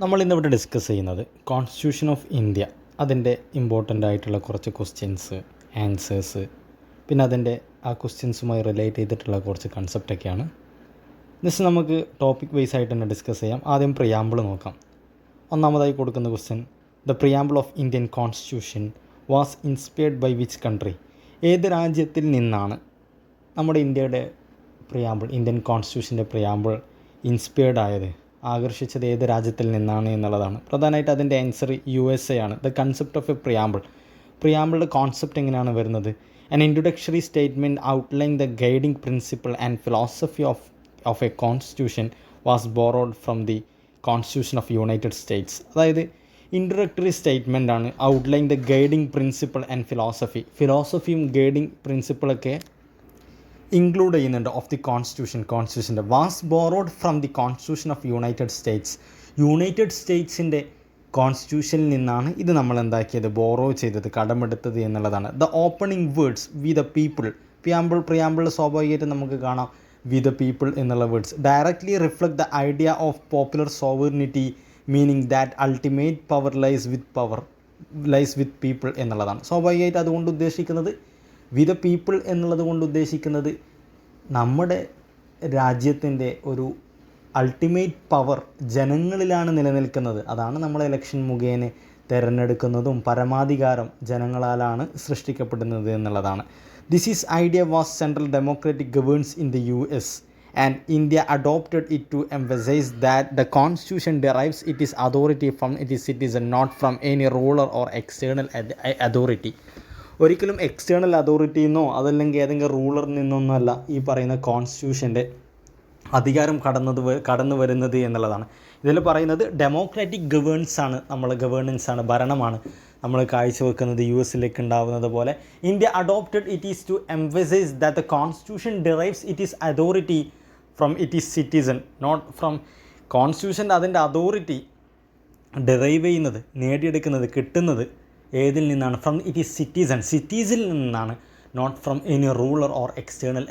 നമ്മൾ ഇന്നിവിടെ ഡിസ്കസ് ചെയ്യുന്നത് കോൺസ്റ്റിറ്റ്യൂഷൻ ഓഫ് ഇന്ത്യ, അതിൻ്റെ ഇമ്പോർട്ടൻ്റ് ആയിട്ടുള്ള കുറച്ച് ക്വസ്റ്റ്യൻസ്, ആൻസേഴ്സ്, പിന്നെ അതിൻ്റെ ആ ക്വസ്റ്റ്യൻസുമായി റിലേറ്റ് ചെയ്തിട്ടുള്ള കുറച്ച് കൺസെപ്റ്റൊക്കെയാണ്. ജസ്റ്റ് നമുക്ക് ടോപ്പിക് വൈസ് ആയിട്ട് തന്നെ ഡിസ്കസ് ചെയ്യാം. ആദ്യം പ്രിയാമ്പിൾ നോക്കാം. ഒന്നാമതായി കൊടുക്കുന്ന question, the preamble of Indian constitution was inspired by which country? ഏത് രാജ്യത്തിൽ നിന്നാണ് നമ്മുടെ ഇന്ത്യയുടെ പ്രിയാമ്പിൾ, ഇന്ത്യൻ കോൺസ്റ്റിറ്റ്യൂഷൻ്റെ പ്രിയാമ്പിൾ ഇൻസ്പയർഡ് ആയത്, ആകർഷിച്ചത് ഏത് രാജ്യത്തിൽ നിന്നാണ് എന്നുള്ളതാണ്. പ്രധാനമായിട്ട് അതിൻ്റെ ആൻസർ USA ആണ്. ദ കൺസെപ്റ്റ് ഓഫ് എ പ്രിയാമ്പിളുടെ കോൺസെപ്റ്റ് എങ്ങനെയാണ് വരുന്നത്? An introductory statement outline the guiding principle and philosophy of a constitution was borrowed from the constitution of United States. അതായത് ഇൻട്രൊഡക്ടറി സ്റ്റേറ്റ്മെൻ്റ് ആണ്, outline the guiding principle and ഫിലോസഫിയും guiding പ്രിൻസിപ്പിളൊക്കെ include ചെയ്യുന്നുണ്ട് of the കോൺസ്റ്റിറ്റ്യൂഷൻ്റെ. Was borrowed from the constitution of United സ്റ്റേറ്റ്സിൻ്റെ കോൺസ്റ്റിറ്റ്യൂഷനിൽ നിന്നാണ് ഇത് നമ്മൾ എന്താക്കിയത്, ബോറോ ചെയ്തത്, കടമെടുത്തത് എന്നുള്ളതാണ്. The opening words we the people, preamble സ്വാഭാവികമായിട്ട് നമുക്ക് കാണാം വി ദ പീപ്പിൾ എന്നുള്ള words directly reflect the idea of popular sovereignty, meaning that ultimate power lies with people എന്നുള്ളതാണ്. സ്വാഭാവികമായിട്ട് അതുകൊണ്ട് ഉദ്ദേശിക്കുന്നത്, വിത്ത് ദ പീപ്പിൾ എന്നുള്ളത് കൊണ്ട് ഉദ്ദേശിക്കുന്നത് നമ്മുടെ രാജ്യത്തിൻ്റെ ഒരു അൾട്ടിമേറ്റ് പവർ ജനങ്ങളിലാണ് നിലനിൽക്കുന്നത്. അതാണ് നമ്മൾ ഇലക്ഷൻ മുഖേന തിരഞ്ഞെടുക്കുന്നതും പരമാധികാരം ജനങ്ങളാലാണ് സൃഷ്ടിക്കപ്പെടുന്നത് എന്നുള്ളതാണ്. This is idea was central democratic governs in the US and India adopted it to emphasise that the constitution derives it is authority from it is citizen, not from any ruler or external authority. ഒരിക്കലും external അതോറിറ്റിയിൽ നിന്നോ അതല്ലെങ്കിൽ ഏതെങ്കിലും റൂളറിൽ നിന്നൊന്നുമല്ല ഈ പറയുന്ന കോൺസ്റ്റിറ്റ്യൂഷൻ്റെ അധികാരം കടന്നു വരുന്നത് എന്നുള്ളതാണ്. ഇതിൽ പറയുന്നത് ഡെമോക്രാറ്റിക് ഗവേണൻസ് ആണ്, ഭരണമാണ് നമ്മൾ കാഴ്ചവെക്കുന്നത് US ഉണ്ടാവുന്നത് പോലെ. India adopted it is to emphasise that the constitution derives it is authority from it is citizen, not from കോൺസ്റ്റിറ്റ്യൂഷൻ്റെ അതിൻ്റെ അതോറിറ്റി ഡിറൈവ് ചെയ്യുന്നത്, നേടിയെടുക്കുന്നത്, കിട്ടുന്നത് ഏതിൽ നിന്നാണ്? ഫ്രം ഇറ്റ് ഈസ് സിറ്റീസിൽ നിന്നാണ്, not from any ruler or external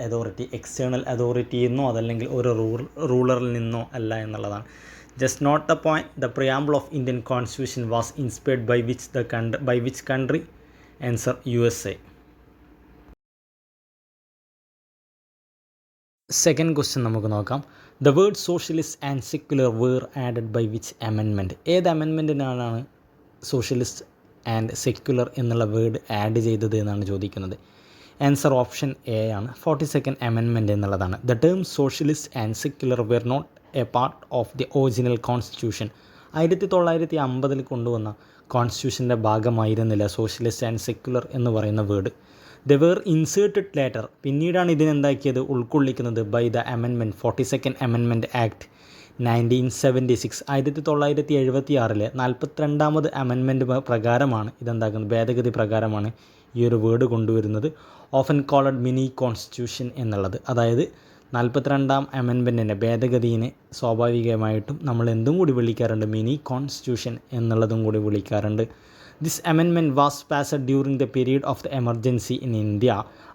അതോറിറ്റിയിൽ നിന്നോ അതല്ലെങ്കിൽ ഒരു റൂളറിൽ നിന്നോ അല്ല എന്നുള്ളതാണ്. Just note the point. The preamble of Indian constitution was inspired by which country? Answer USA. Second question നമുക്ക് നോക്കാം. The word socialist and secular were added by which amendment? ഏത് അമെൻമെൻറ്റിനാണ് സോഷ്യലിസ്റ്റ് ആൻഡ് സെക്യുലർ എന്നുള്ള word add ചെയ്തത് എന്നാണ് ചോദിക്കുന്നത്. Answer option A ആണ്, 42nd amendment എന്നുള്ളതാണ്. The term socialist and secular were not a part of the original constitution. 1950 കൊണ്ടുവന്ന കോൺസ്റ്റിറ്റ്യൂഷൻ്റെ ഭാഗമായിരുന്നില്ല സോഷ്യലിസ്റ്റ് ആൻഡ് സെക്യുലർ എന്ന് പറയുന്ന word. The were inserted later, പിന്നീടാണ് ഇതിനെന്താക്കിയത്, ഉൾക്കൊള്ളിക്കുന്നത് by the amendment 42nd amendment act 1976. 1976 42ാമത് അമെൻമെൻറ്റ് പ്രകാരമാണ് ഇതെന്താക്കുന്നത്, ഭേദഗതി പ്രകാരമാണ് ഈ ഒരു വേർഡ് കൊണ്ടുവരുന്നത്. ഓഫൻ കോളഡ് മിനി കോൺസ്റ്റിറ്റ്യൂഷൻ എന്നുള്ളത്. അതായത് 42ാം അമെൻമെൻറ്റിൻ്റെ ഭേദഗതിയെ സ്വാഭാവികമായിട്ടും നമ്മൾ എന്തും കൂടി വിളിക്കാറുണ്ട്, മിനി കോൺസ്റ്റിറ്റ്യൂഷൻ എന്നുള്ളതും കൂടി വിളിക്കാറുണ്ട്. This amendment was passed during the period of the emergency in India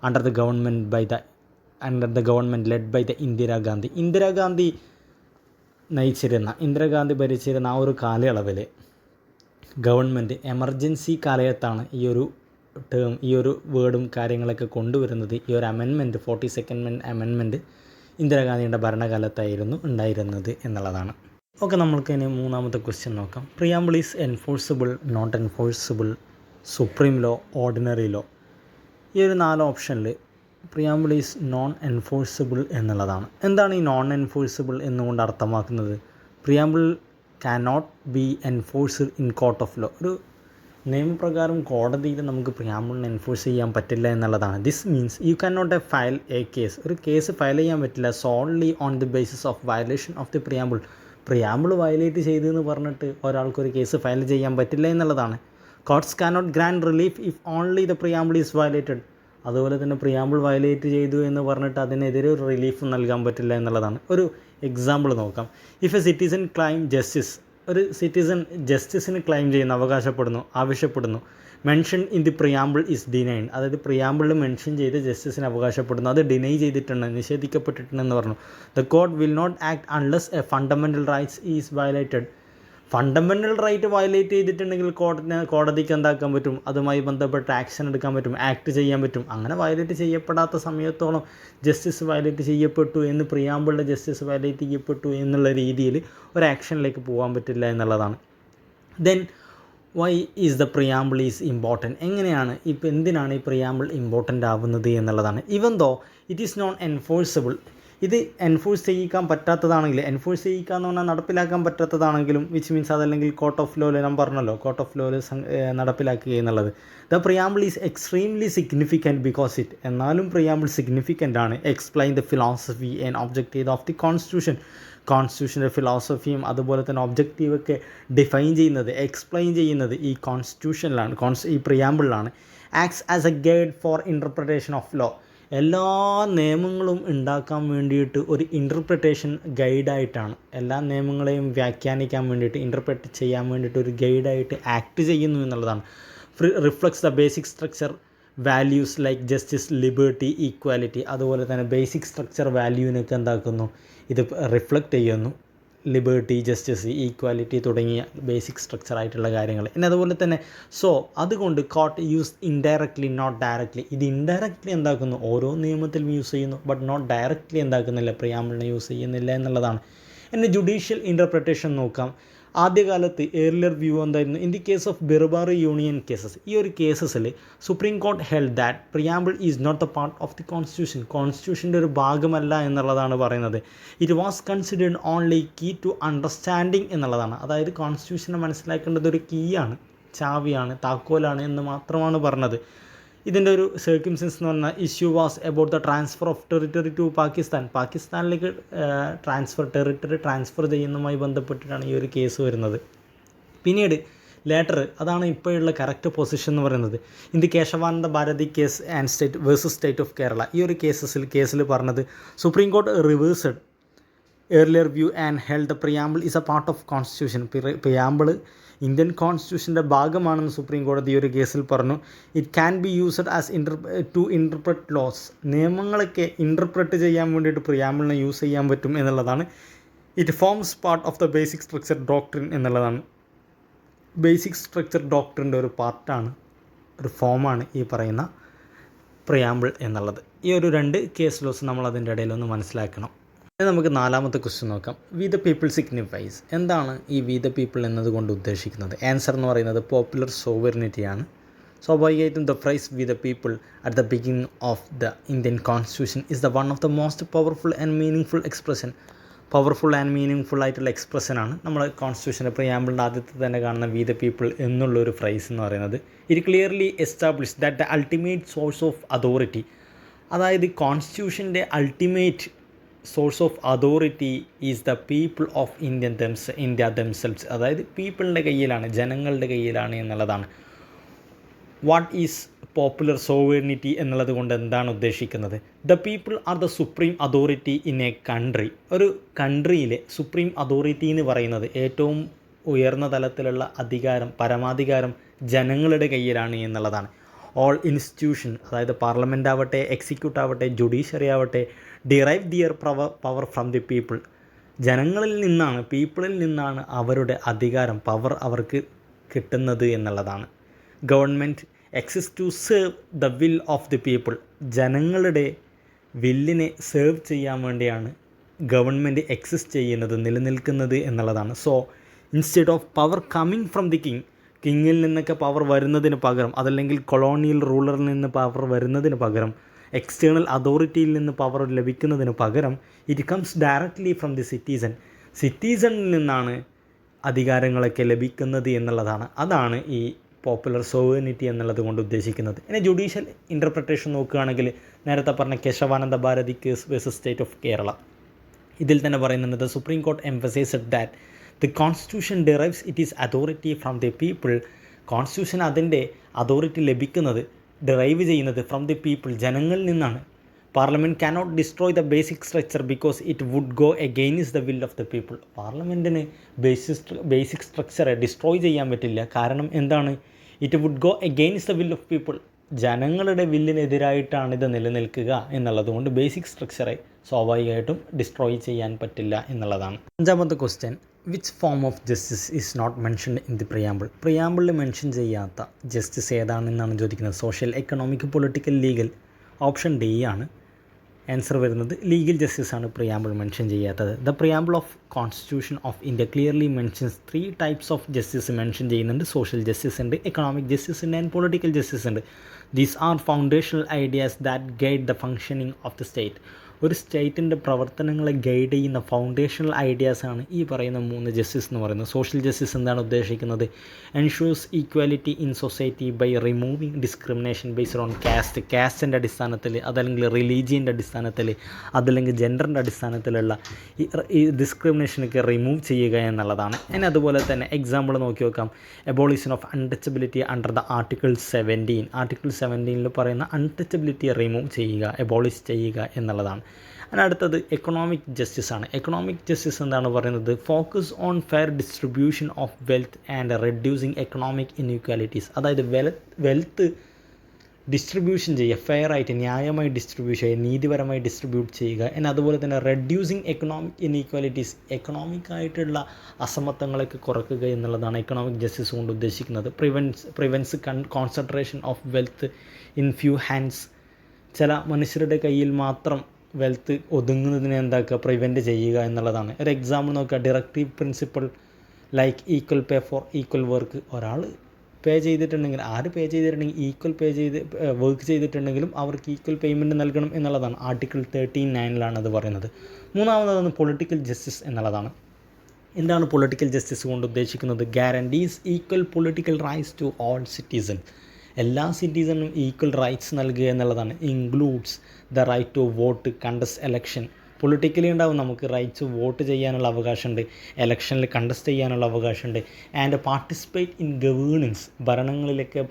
under the government led by the Indira Gandhi ഭരിച്ചിരുന്ന ആ ഒരു കാലയളവിൽ ഗവൺമെൻറ് എമർജൻസി കാലത്താണ് ഈ ഒരു ടേം, ഈ ഒരു വേർഡും കാര്യങ്ങളൊക്കെ കൊണ്ടുവരുന്നത്. ഈ ഒരു അമെൻമെൻറ്റ് 42nd അമെൻമെൻറ്റ് ഇന്ദിരാഗാന്ധിയുടെ ഭരണകാലത്തായിരുന്നു ഉണ്ടായിരുന്നത് എന്നുള്ളതാണ്. ഓക്കെ, നമ്മൾക്ക് ഇനി മൂന്നാമത്തെ ക്വസ്റ്റ്യൻ നോക്കാം. Preamble is enforceable, not enforceable, supreme law, ordinary law. ഈ ഒരു 4 ഓപ്ഷനിൽ പ്രിയാമ്പിൾ ഈസ് നോൺ എൻഫോഴ്സിബിൾ എന്നുള്ളതാണ്. എന്താണ് ഈ നോൺ എൻഫോഴ്സിബിൾ എന്നുകൊണ്ട് അർത്ഥമാക്കുന്നത്? Preamble can not be enforced in court of law. ഒരു നിയമപ്രകാരം കോടതിയിൽ നമുക്ക് പ്രിയാമ്പിളിനെ എൻഫോഴ്സ് ചെയ്യാൻ പറ്റില്ല എന്നുള്ളതാണ്. This means you can not file a case, ഒരു കേസ് ഫയൽ ചെയ്യാൻ പറ്റില്ല solely on the basis of violation of the preamble violate ചെയ്തെന്ന് പറഞ്ഞിട്ട് ഒരാൾക്കൊരു കേസ് ഫയൽ ചെയ്യാൻ പറ്റില്ല എന്നുള്ളതാണ്. Courts can not grant relief if only the preamble is violated. അതുപോലെ തന്നെ പ്രിയാമ്പിൾ വയലേറ്റ് ചെയ്തു എന്ന് പറഞ്ഞിട്ട് അതിനെതിരെ ഒരു റിലീഫ് നൽകാൻ പറ്റില്ല എന്നുള്ളതാണ്. ഒരു എക്സാമ്പിൾ നോക്കാം. If a citizen claim justice, ഒരു സിറ്റിസൺ ജസ്റ്റിസിന് ക്ലെയിം ചെയ്യുന്നു, ആവശ്യപ്പെടുന്നു, mention in the preamble is denied, അതായത് പ്രിയാമ്പിളിൽ മെൻഷൻ ചെയ്ത് ജസ്റ്റിസിന് അവകാശപ്പെടുന്നു, അത് ഡിനൈ ചെയ്തിട്ടുണ്ട്, നിഷേധിക്കപ്പെട്ടിട്ടുണ്ടെന്ന് പറഞ്ഞു. The court will not act unless a fundamental rights is violated. Fundamental right violate ചെയ്തിട്ടുണ്ടെങ്കിൽ കോടതിക്ക് എന്താക്കാൻ പറ്റും, അതുമായി ബന്ധപ്പെട്ട് ആക്ഷൻ എടുക്കാൻ പറ്റും, ആക്ട് ചെയ്യാൻ പറ്റും. അങ്ങനെ വയലേറ്റ് ചെയ്യപ്പെടാത്ത സമയത്തോളം ജസ്റ്റിസ് വയലേറ്റ് ചെയ്യപ്പെട്ടു എന്ന് പ്രിയാമ്പിളിലെ ജസ്റ്റിസ് വയലേറ്റ് ചെയ്യപ്പെട്ടു എന്നുള്ള രീതിയിൽ ഒരു ആക്ഷനിലേക്ക് പോകാൻ പറ്റില്ല എന്നുള്ളതാണ്. Then why is the preamble is important, എങ്ങനെയാണ് ഇപ്പോൾ എന്തിനാണ് ഈ പ്രിയാമ്പിൾ ഇമ്പോർട്ടൻ്റ് ആവുന്നത് എന്നുള്ളതാണ്. Even though it is non enforceable, ഇത് എൻഫോഴ്സ് ചെയ്യിക്കാൻ പറ്റാത്തതാണെങ്കിൽ, എൻഫോഴ്സ് ചെയ്യിക്കുക എന്ന് പറഞ്ഞാൽ നടപ്പിലാക്കാൻ പറ്റാത്തതാണെങ്കിലും, വിച്ച് മീൻസ് അതല്ലെങ്കിൽ കോർട്ട് ഓഫ് ലോയിൽ ഞാൻ പറഞ്ഞല്ലോ, കോർട്ട് ഓഫ് ലോയിൽ നടപ്പിലാക്കുക എന്നുള്ളത്. The preamble is extremely significant because it, എന്നാലും പ്രിയാമ്പിൾ സിഗ്നിഫിക്കൻ്റ് ആണ്. Explain the philosophy and objective of the constitution, കോൺസ്റ്റിറ്റ്യൂഷൻ്റെ ഫിലോസഫിയും അതുപോലെ തന്നെ ഒബ്ജക്റ്റീവൊക്കെ ഡിഫൈൻ ചെയ്യുന്നത്, എക്സ്പ്ലെയിൻ ചെയ്യുന്നത് ഈ കോൺസ്റ്റിറ്റ്യൂഷനിലാണ്, ഈ പ്രിയാമ്പിളിലാണ്. Acts as a guide for interpretation of law, എല്ലാ നിയമങ്ങളും ഉണ്ടാക്കാൻ വേണ്ടിയിട്ട് ഒരു ഇൻ്റർപ്രിട്ടേഷൻ ഗൈഡായിട്ടാണ്, എല്ലാ നിയമങ്ങളെയും വ്യാഖ്യാനിക്കാൻ വേണ്ടിയിട്ട്, ഇൻ്റർപ്രറ്റ് ചെയ്യാൻ വേണ്ടിയിട്ട് ഒരു ഗൈഡായിട്ട് ആക്ട് ചെയ്യുന്നു എന്നുള്ളതാണ്. Reflects the basic structure values like justice, liberty, equality, അതുപോലെ തന്നെ ബേസിക് സ്ട്രക്ചർ വാല്യൂവിനൊക്കെ എന്താക്കുന്നു, ഇത് റിഫ്ലക്റ്റ് ചെയ്യുന്നു. ലിബേർട്ടി, ജസ്റ്റിസ്, ഈക്വാലിറ്റി തുടങ്ങിയ ബേസിക് സ്ട്രക്ചറായിട്ടുള്ള കാര്യങ്ങൾ. ഇനി അതുപോലെ തന്നെ അതുകൊണ്ട് court use indirectly not directly, ഇത് ഇൻഡയറക്റ്റ്ലി എന്താക്കുന്നു, ഓരോ നിയമത്തിലും യൂസ് ചെയ്യുന്നു, ബട്ട് നോട്ട് ഡയറക്റ്റ്ലി എന്താക്കുന്നില്ല, പ്രിയാമ്പിളിനെ യൂസ് ചെയ്യുന്നില്ല എന്നുള്ളതാണ്. ഇനി ജുഡീഷ്യൽ ഇൻ്റർപ്രിട്ടേഷൻ നോക്കാം. ആദ്യകാലത്ത് ഏർലിയർ വ്യൂ എന്തായിരുന്നു, in the case of Berubari union cases, ഈ ഒരു കേസസിൽ supreme court held that preamble is not the part of the constitution, കോൺസ്റ്റിറ്റ്യൂഷൻ്റെ ഒരു ഭാഗമല്ല എന്നുള്ളതാണ് പറയുന്നത്. It was considered only key to understanding എന്നുള്ളതാണ്. അതായത് കോൺസ്റ്റിറ്റ്യൂഷനെ മനസ്സിലാക്കേണ്ടത് ഒരു കീയാണ്, ചാവിയാണ്, താക്കോലാണ് എന്ന് മാത്രമാണ് പറഞ്ഞത്. ഇതിൻ്റെ ഒരു സർക്കംസ്റ്റൻസ് എന്ന് പറഞ്ഞാൽ issue was about the transfer of territory to Pakistan, പാകിസ്ഥാനിലേക്ക് ടെറിട്ടറി ട്രാൻസ്ഫർ ചെയ്യുന്നതുമായി ബന്ധപ്പെട്ടിട്ടാണ് ഈ ഒരു കേസ് വരുന്നത്. പിന്നീട് ലേറ്റർ, അതാണ് ഇപ്പോഴുള്ള കറക്റ്റ് പൊസിഷൻ എന്ന് പറയുന്നത്, in the Kesavananda Bharati case and state versus state of Kerala, ഈ ഒരു കേസിൽ പറഞ്ഞത് supreme court reversed earlier view and held the preamble is a part of constitution, preamble Indian കോൺസ്റ്റിറ്റ്യൂഷൻ്റെ ഭാഗമാണെന്ന് സുപ്രീം കോടതി ഈ ഒരു കേസിൽ പറഞ്ഞു. It can be used as to interpret laws, നിയമങ്ങളൊക്കെ ഇൻ്റർപ്രറ്റ് ചെയ്യാൻ വേണ്ടിയിട്ട് പ്രിയാമ്പിളിനെ യൂസ് ചെയ്യാൻ പറ്റും എന്നുള്ളതാണ്. It forms part of the basic structure doctrine എന്നുള്ളതാണ്. ബേസിക് സ്ട്രക്ചർ ഡോക്ട്രിൻ്റെ ഒരു പാർട്ടാണ്, ഒരു ഫോമാണ് ഈ പറയുന്ന പ്രിയാമ്പിൾ എന്നുള്ളത്. ഈ ഒരു 2 കേസ് ലോസ് നമ്മൾ അതിൻ്റെ ഇടയിലൊന്ന് മനസ്സിലാക്കണം. നമുക്ക് നാലാമത്തെ ക്വസ്റ്റ്യൻ നോക്കാം. വി ദ പീപ്പിൾ സിഗ്നിഫൈസ്, എന്താണ് ഈ വി ദ പീപ്പിൾ എന്നതുകൊണ്ട് ഉദ്ദേശിക്കുന്നത്? ആൻസർ എന്ന് പറയുന്നത് പോപ്പുലർ സോവറിനിറ്റിയാണ്. സ്വാഭാവികമായിട്ടും the phrase we the people at the beginning of the Indian constitution is the one of the most powerful and meaning expression. Powerful and meaning ആയിട്ടുള്ള എക്സ്പ്രഷനാണ് നമ്മൾ കോൺസ്റ്റിറ്റ്യൂഷൻ്റെ പ്രിയാമ്പിളിൻ്റെ ആദ്യത്തെ തന്നെ കാണുന്ന വി ദ പീപ്പിൾ എന്നുള്ളൊരു ഫ്രൈസ് എന്ന് പറയുന്നത്. It clearly establish that the ultimate source of authority, അതായത് കോൺസ്റ്റിറ്റ്യൂഷൻ്റെ ultimate source of authority is the people of India themselves, അതായത് പീപ്പിളിൻ്റെ കയ്യിലാണ്, ജനങ്ങളുടെ കയ്യിലാണ് എന്നുള്ളതാണ്. വാട്ട് ഈസ് പോപ്പുലർ സോവറിനിറ്റി എന്നുള്ളത് കൊണ്ട് എന്താണ് ഉദ്ദേശിക്കുന്നത്? The people are the supreme authority in A country, ഒരു കൺട്രിയിലെ സുപ്രീം അതോറിറ്റി എന്ന് പറയുന്നത്, ഏറ്റവും ഉയർന്ന തലത്തിലുള്ള അധികാരം, പരമാധികാരം ജനങ്ങളുടെ കയ്യിലാണ് എന്നുള്ളതാണ്. ഓൾ ഇൻസ്റ്റിറ്റ്യൂഷൻ, അതായത് പാർലമെൻ്റ് ആവട്ടെ, എക്സിക്യൂട്ടീവ് ആവട്ടെ, ജുഡീഷ്യറി ആവട്ടെ, derive their power from the people, ജനങ്ങളിൽ നിന്നാണ്, പീപ്പിളിൽ നിന്നാണ് അവരുടെ അധികാരം, പവർ അവർക്ക് കിട്ടുന്നത് എന്നുള്ളതാണ്. Government exist to serve the will of the people, ജനങ്ങളുടെ വില്ലിനെ സേർവ് ചെയ്യാൻ വേണ്ടിയാണ് ഗവൺമെൻറ് എക്സിസ്റ്റ് ചെയ്യുന്നത്, നിലനിൽക്കുന്നത് എന്നുള്ളതാണ്. So instead of power coming from the കിങ്ങിൽ നിന്നൊക്കെ പവർ വരുന്നതിന് പകരം, അതല്ലെങ്കിൽ കൊളോണിയൽ റൂളറിൽ നിന്ന് പവർ വരുന്നതിന് പകരം, എക്സ്റ്റേണൽ അതോറിറ്റിയിൽ നിന്ന് പവർ ലഭിക്കുന്നതിന് പകരം, it comes directly from the സിറ്റിസണിൽ നിന്നാണ് അധികാരങ്ങളൊക്കെ ലഭിക്കുന്നത് എന്നുള്ളതാണ്. അതാണ് ഈ പോപ്പുലർ സോവറിനിറ്റി എന്നുള്ളത് കൊണ്ട് ഉദ്ദേശിക്കുന്നത്. ഇനി ജുഡീഷ്യൽ ഇൻ്റർപ്രിട്ടേഷൻ നോക്കുകയാണെങ്കിൽ നേരത്തെ പറഞ്ഞ Kesavananda Bharati case versus state of Kerala, ഇതിൽ തന്നെ പറയുന്നുണ്ട് the supreme court emphasised that the constitution derives it is authority from the people, constitution അതിൻ്റെ അതോറിറ്റി ലഭിക്കുന്നത്, ഡിറൈവ് ചെയ്യുന്നത് ഫ്രം ദി പീപ്പിൾ, ജനങ്ങളിൽ നിന്നാണ്. Parliament cannot destroy the basic structure because it would go against the will of the people, പാർലമെൻറ്റിന് basic സ്ട്രക്ചറെ destroy ചെയ്യാൻ പറ്റില്ല. കാരണം എന്താണ്? It would go against the will of people, ജനങ്ങളുടെ വില്ലിനെതിരായിട്ടാണ് ഇത് നിലനിൽക്കുക എന്നുള്ളതുകൊണ്ട് ബേസിക് സ്ട്രക്ചറെ സ്വാഭാവികമായിട്ടും ഡിസ്ട്രോയ് ചെയ്യാൻ പറ്റില്ല എന്നുള്ളതാണ്. 5ാമത്തെ question, which form of justice is not mentioned in the പ്രിയാമ്പിളിൽ മെൻഷൻ ചെയ്യാത്ത ജസ്റ്റിസ് ഏതാണെന്നാണ് ചോദിക്കുന്നത്. Social, economic, political, legal. Option D ആണ് ആൻസർ വരുന്നത്. ലീഗൽ ജസ്റ്റിസ് ആണ് പ്രിയാമ്പിൾ മെൻഷൻ ചെയ്യാത്തത്. The preamble of constitution of India clearly mentions 3 types of justice mention ചെയ്യുന്നുണ്ട്. Social justice ഉണ്ട്, എക്കണോമിക് ജസ്റ്റിസ് ഉണ്ട്, ആൻഡ് പൊളിറ്റിക്കൽ ജസ്റ്റിസ് ഉണ്ട്. These are foundational ideas that guide the functioning of the state. ഒരു സ്റ്റേറ്റിൻ്റെ പ്രവർത്തനങ്ങളെ guide ചെയ്യുന്ന foundational ഐഡിയാസാണ് ഈ പറയുന്ന 3 justice എന്ന് പറയുന്നത്. സോഷ്യൽ ജസ്റ്റിസ് എന്താണ് ഉദ്ദേശിക്കുന്നത്? Ensures equality in society by removing discrimination based on കാസ്റ്റിൻ്റെ അടിസ്ഥാനത്തിൽ, അതല്ലെങ്കിൽ റിലീജിയൻ്റെ അടിസ്ഥാനത്തിൽ, അതല്ലെങ്കിൽ ജെൻഡറിൻ്റെ അടിസ്ഥാനത്തിലുള്ള ഈ ഡിസ്ക്രിമിനേഷനൊക്കെ റിമൂവ് ചെയ്യുക എന്നുള്ളതാണ്. ഇനി അതുപോലെ തന്നെ എക്സാമ്പിൾ നോക്കി നോക്കാം. എബോളിഷൻ of untouchability under the article 17. Article 17 പറയുന്ന അൺടച്ചബിലിറ്റി റിമൂവ് ചെയ്യുക, എബോളിഷ് ചെയ്യുക എന്നുള്ളതാണ്. അതിന് അടുത്തത് എക്കണോമിക് ജസ്റ്റിസ് ആണ്. എക്കണോമിക് ജസ്റ്റിസ് എന്താണ് പറയുന്നത്? Focus on fair distribution of wealth and reducing economic inequalities. അതായത് വെൽത്ത് ഡിസ്ട്രിബ്യൂഷൻ ചെയ്യുക, ഫെയർ ആയിട്ട് ന്യായമായി ഡിസ്ട്രിബ്യൂട്ട് ചെയ്യുക, നീതിപരമായി ഡിസ്ട്രിബ്യൂട്ട് ചെയ്യുക. എന്നാൽ അതുപോലെ തന്നെ റെഡ്യൂസിങ് എക്കണോമിക് ഇൻഇക്വാലിറ്റീസ്, എക്കണോമിക്കായിട്ടുള്ള അസമത്വങ്ങളൊക്കെ കുറയ്ക്കുക എന്നുള്ളതാണ് എക്കണോമിക് ജസ്റ്റിസ് കൊണ്ട് ഉദ്ദേശിക്കുന്നത്. Prevents concentration of wealth in few hands. ചില മനുഷ്യരുടെ കയ്യിൽ മാത്രം വെൽത്ത് ഒതുങ്ങുന്നതിനെ എന്താക്കുക, പ്രിവെൻറ്റ് ചെയ്യുക എന്നുള്ളതാണ്. ഒരു എക്സാമ്പിൾ നോക്കുക. Directive principle like equal pay for equal work. ഒരാൾ പേ ചെയ്തിട്ടുണ്ടെങ്കിൽ, പേ ചെയ്തിട്ടുണ്ടെങ്കിൽ ഈക്വൽ പേ ചെയ്ത് വർക്ക് ചെയ്തിട്ടുണ്ടെങ്കിലും അവർക്ക് ഈക്വൽ പേയ്മെൻറ്റ് നൽകണം എന്നുള്ളതാണ്. ആർട്ടിക്കിൾ 13(9) അത് പറയുന്നത്. മൂന്നാമതാണ് പൊളിറ്റിക്കൽ ജസ്റ്റിസ് എന്നുള്ളതാണ്. എന്താണ് പൊളിറ്റിക്കൽ ജസ്റ്റിസ് കൊണ്ട് ഉദ്ദേശിക്കുന്നത്? Guarantees equal political rights to all citizen. എല്ലാ സിറ്റിസണിനും ഈക്വൽ റൈറ്റ്സ് നൽകുക എന്നുള്ളതാണ്. Includes the right to vote, contest election. Politically ഉണ്ടാവും നമുക്ക് റൈറ്റ്സ്, വോട്ട് ചെയ്യാനുള്ള അവകാശമുണ്ട്, എലക്ഷനിൽ കണ്ടസ്റ്റ് ചെയ്യാനുള്ള അവകാശമുണ്ട്, ആൻഡ് പാർട്ടിസിപ്പേറ്റ് ഇൻ ഗവേണൻസ്, ഭരണങ്ങളിലൊക്കെ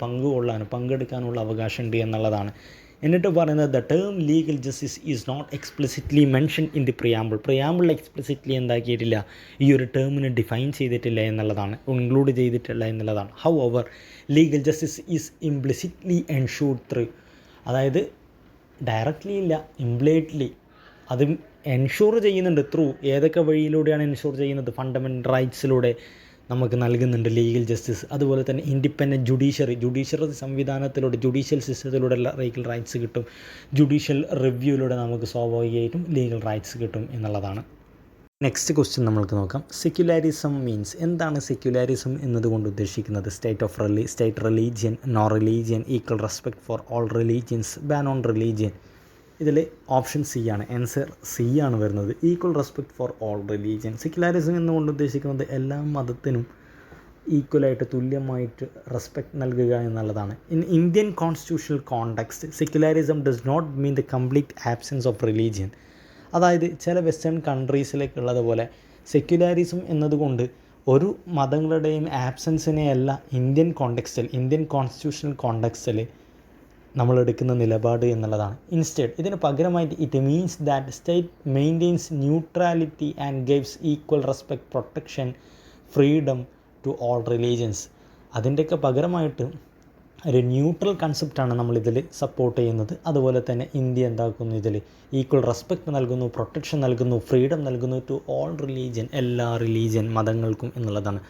പങ്കെടുക്കാനുള്ള അവകാശമുണ്ട് എന്നുള്ളതാണ്. എന്നിട്ട് പറയുന്നത് the term legal justice is not explicitly mention in the preamble explicitly എന്താക്കിയിട്ടില്ല, ഈ ഒരു ടേമിന് ഡിഫൈൻ ചെയ്തിട്ടില്ല എന്നുള്ളതാണ്, ഇൻക്ലൂഡ് ചെയ്തിട്ടില്ല എന്നുള്ളതാണ്. However legal justice is implicitly ensured through. അതായത് ഡയറക്റ്റ്ലി ഇല്ല, ഇംപ്ലൈറ്റ്ലി അത് എൻഷൂർ ചെയ്യുന്നുണ്ട്. ത്രൂ ഏതൊക്കെ വഴിയിലൂടെയാണ് എൻഷൂർ ചെയ്യുന്നത്? ഫണ്ടമെൻ്റൽ റൈറ്റ്സിലൂടെ നമുക്ക് നൽകുന്നുണ്ട് ലീഗൽ ജസ്റ്റിസ്. അതുപോലെ തന്നെ ഇൻഡിപെൻഡൻറ്റ് ജുഡീഷ്യറി സംവിധാനത്തിലൂടെ, ജുഡീഷ്യൽ സിസ്റ്റത്തിലൂടെ ലീഗൽ റൈറ്റ്സ് കിട്ടും. ജുഡീഷ്യൽ റിവ്യൂയിലൂടെ നമുക്ക് സ്വാഭാവികമായിട്ടും ലീഗൽ റൈറ്റ്സ് കിട്ടും എന്നുള്ളതാണ്. നെക്സ്റ്റ് ക്വസ്റ്റ്യൻ നമ്മൾക്ക് നോക്കാം. Secularism means. എന്താണ് സെക്യുലാരിസം എന്നതുകൊണ്ട് ഉദ്ദേശിക്കുന്നത്? State religion, no religion, equal respect for all religions, ban on religion. ഇതിൽ ഓപ്ഷൻ സി ആണ്, ആൻസർ സി ആണ് വരുന്നത്. Equal respect for all religion. Secularism എന്നുകൊണ്ട് ഉദ്ദേശിക്കുന്നത് എല്ലാ മതത്തിനും ഈക്വലായിട്ട്, തുല്യമായിട്ട് റെസ്പെക്ട് നൽകുക എന്നുള്ളതാണ്. In Indian constitutional context secularism does not mean the complete absence of religion. അതായത് ചില വെസ്റ്റേൺ കൺട്രീസിലേക്കുള്ളതുപോലെ സെക്യുലാരിസം എന്നതുകൊണ്ട് ഒരു മതങ്ങളുടെയും ആബ്സെൻസിനെയല്ല ഇന്ത്യൻ കോൺസ്റ്റിറ്റ്യൂഷണൽ കോണ്ടെക്സ്റ്റിൽ നമ്മൾ എടുക്കുന്ന നിലപാട് എന്നുള്ളതാണ്. ഇൻസ്റ്റെഡ് ഇതിന് പകരമായിട്ട് it means that state maintains neutrality and gives equal respect, protection, freedom to all religions. അതിൻ്റെയൊക്കെ പകരമായിട്ട് ഒരു ന്യൂട്രൽ കൺസെപ്റ്റാണ് നമ്മളിതിൽ സപ്പോർട്ട് ചെയ്യുന്നത്. അതുപോലെ തന്നെ ഇന്ത്യ എന്താക്കുന്നു, ഇതിൽ ഈക്വൽ റെസ്പെക്റ്റ് നൽകുന്നു, പ്രൊട്ടക്ഷൻ നൽകുന്നു, ഫ്രീഡം നൽകുന്നു ടു ഓൾ റിലീജിയൻ, എല്ലാ റിലീജിയൻ മതങ്ങൾക്കും എന്നുള്ളതാണ്.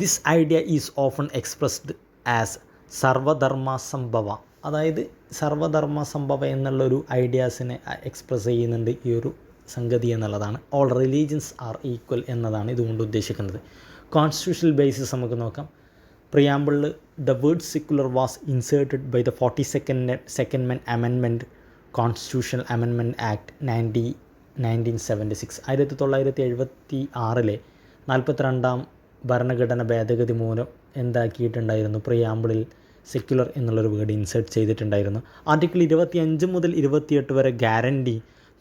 This idea is often expressed as Sarvadharma Sambhava. അതായത് സർവധർമ്മ സംഭവ എന്നുള്ളൊരു ഐഡിയാസിനെ എക്സ്പ്രസ് ചെയ്യുന്നുണ്ട് ഈ ഒരു സംഗതി എന്നുള്ളതാണ്. ഓൾ റിലീജിയൻസ് ആർ ഈക്വൽ എന്നതാണ് ഇതുകൊണ്ട് ഉദ്ദേശിക്കുന്നത്. കോൺസ്റ്റിറ്റ്യൂഷണൽ ബേസിസ് നമുക്ക് നോക്കാം. പ്രിയാമ്പിളിൽ the word secular was inserted by the 42nd amendment constitutional amendment act 1976. 1976 42ാം ഭരണഘടന ഭേദഗതി മൂലം എന്താക്കിയിട്ടുണ്ടായിരുന്നു, പ്രിയാമ്പിളിൽ സെക്യുലർ എന്നുള്ളൊരു വേർഡ് ഇൻസേർട്ട് ചെയ്തിട്ടുണ്ടായിരുന്നു. ആർട്ടിക്കിൾ 25 മുതൽ 28 വരെ guarantee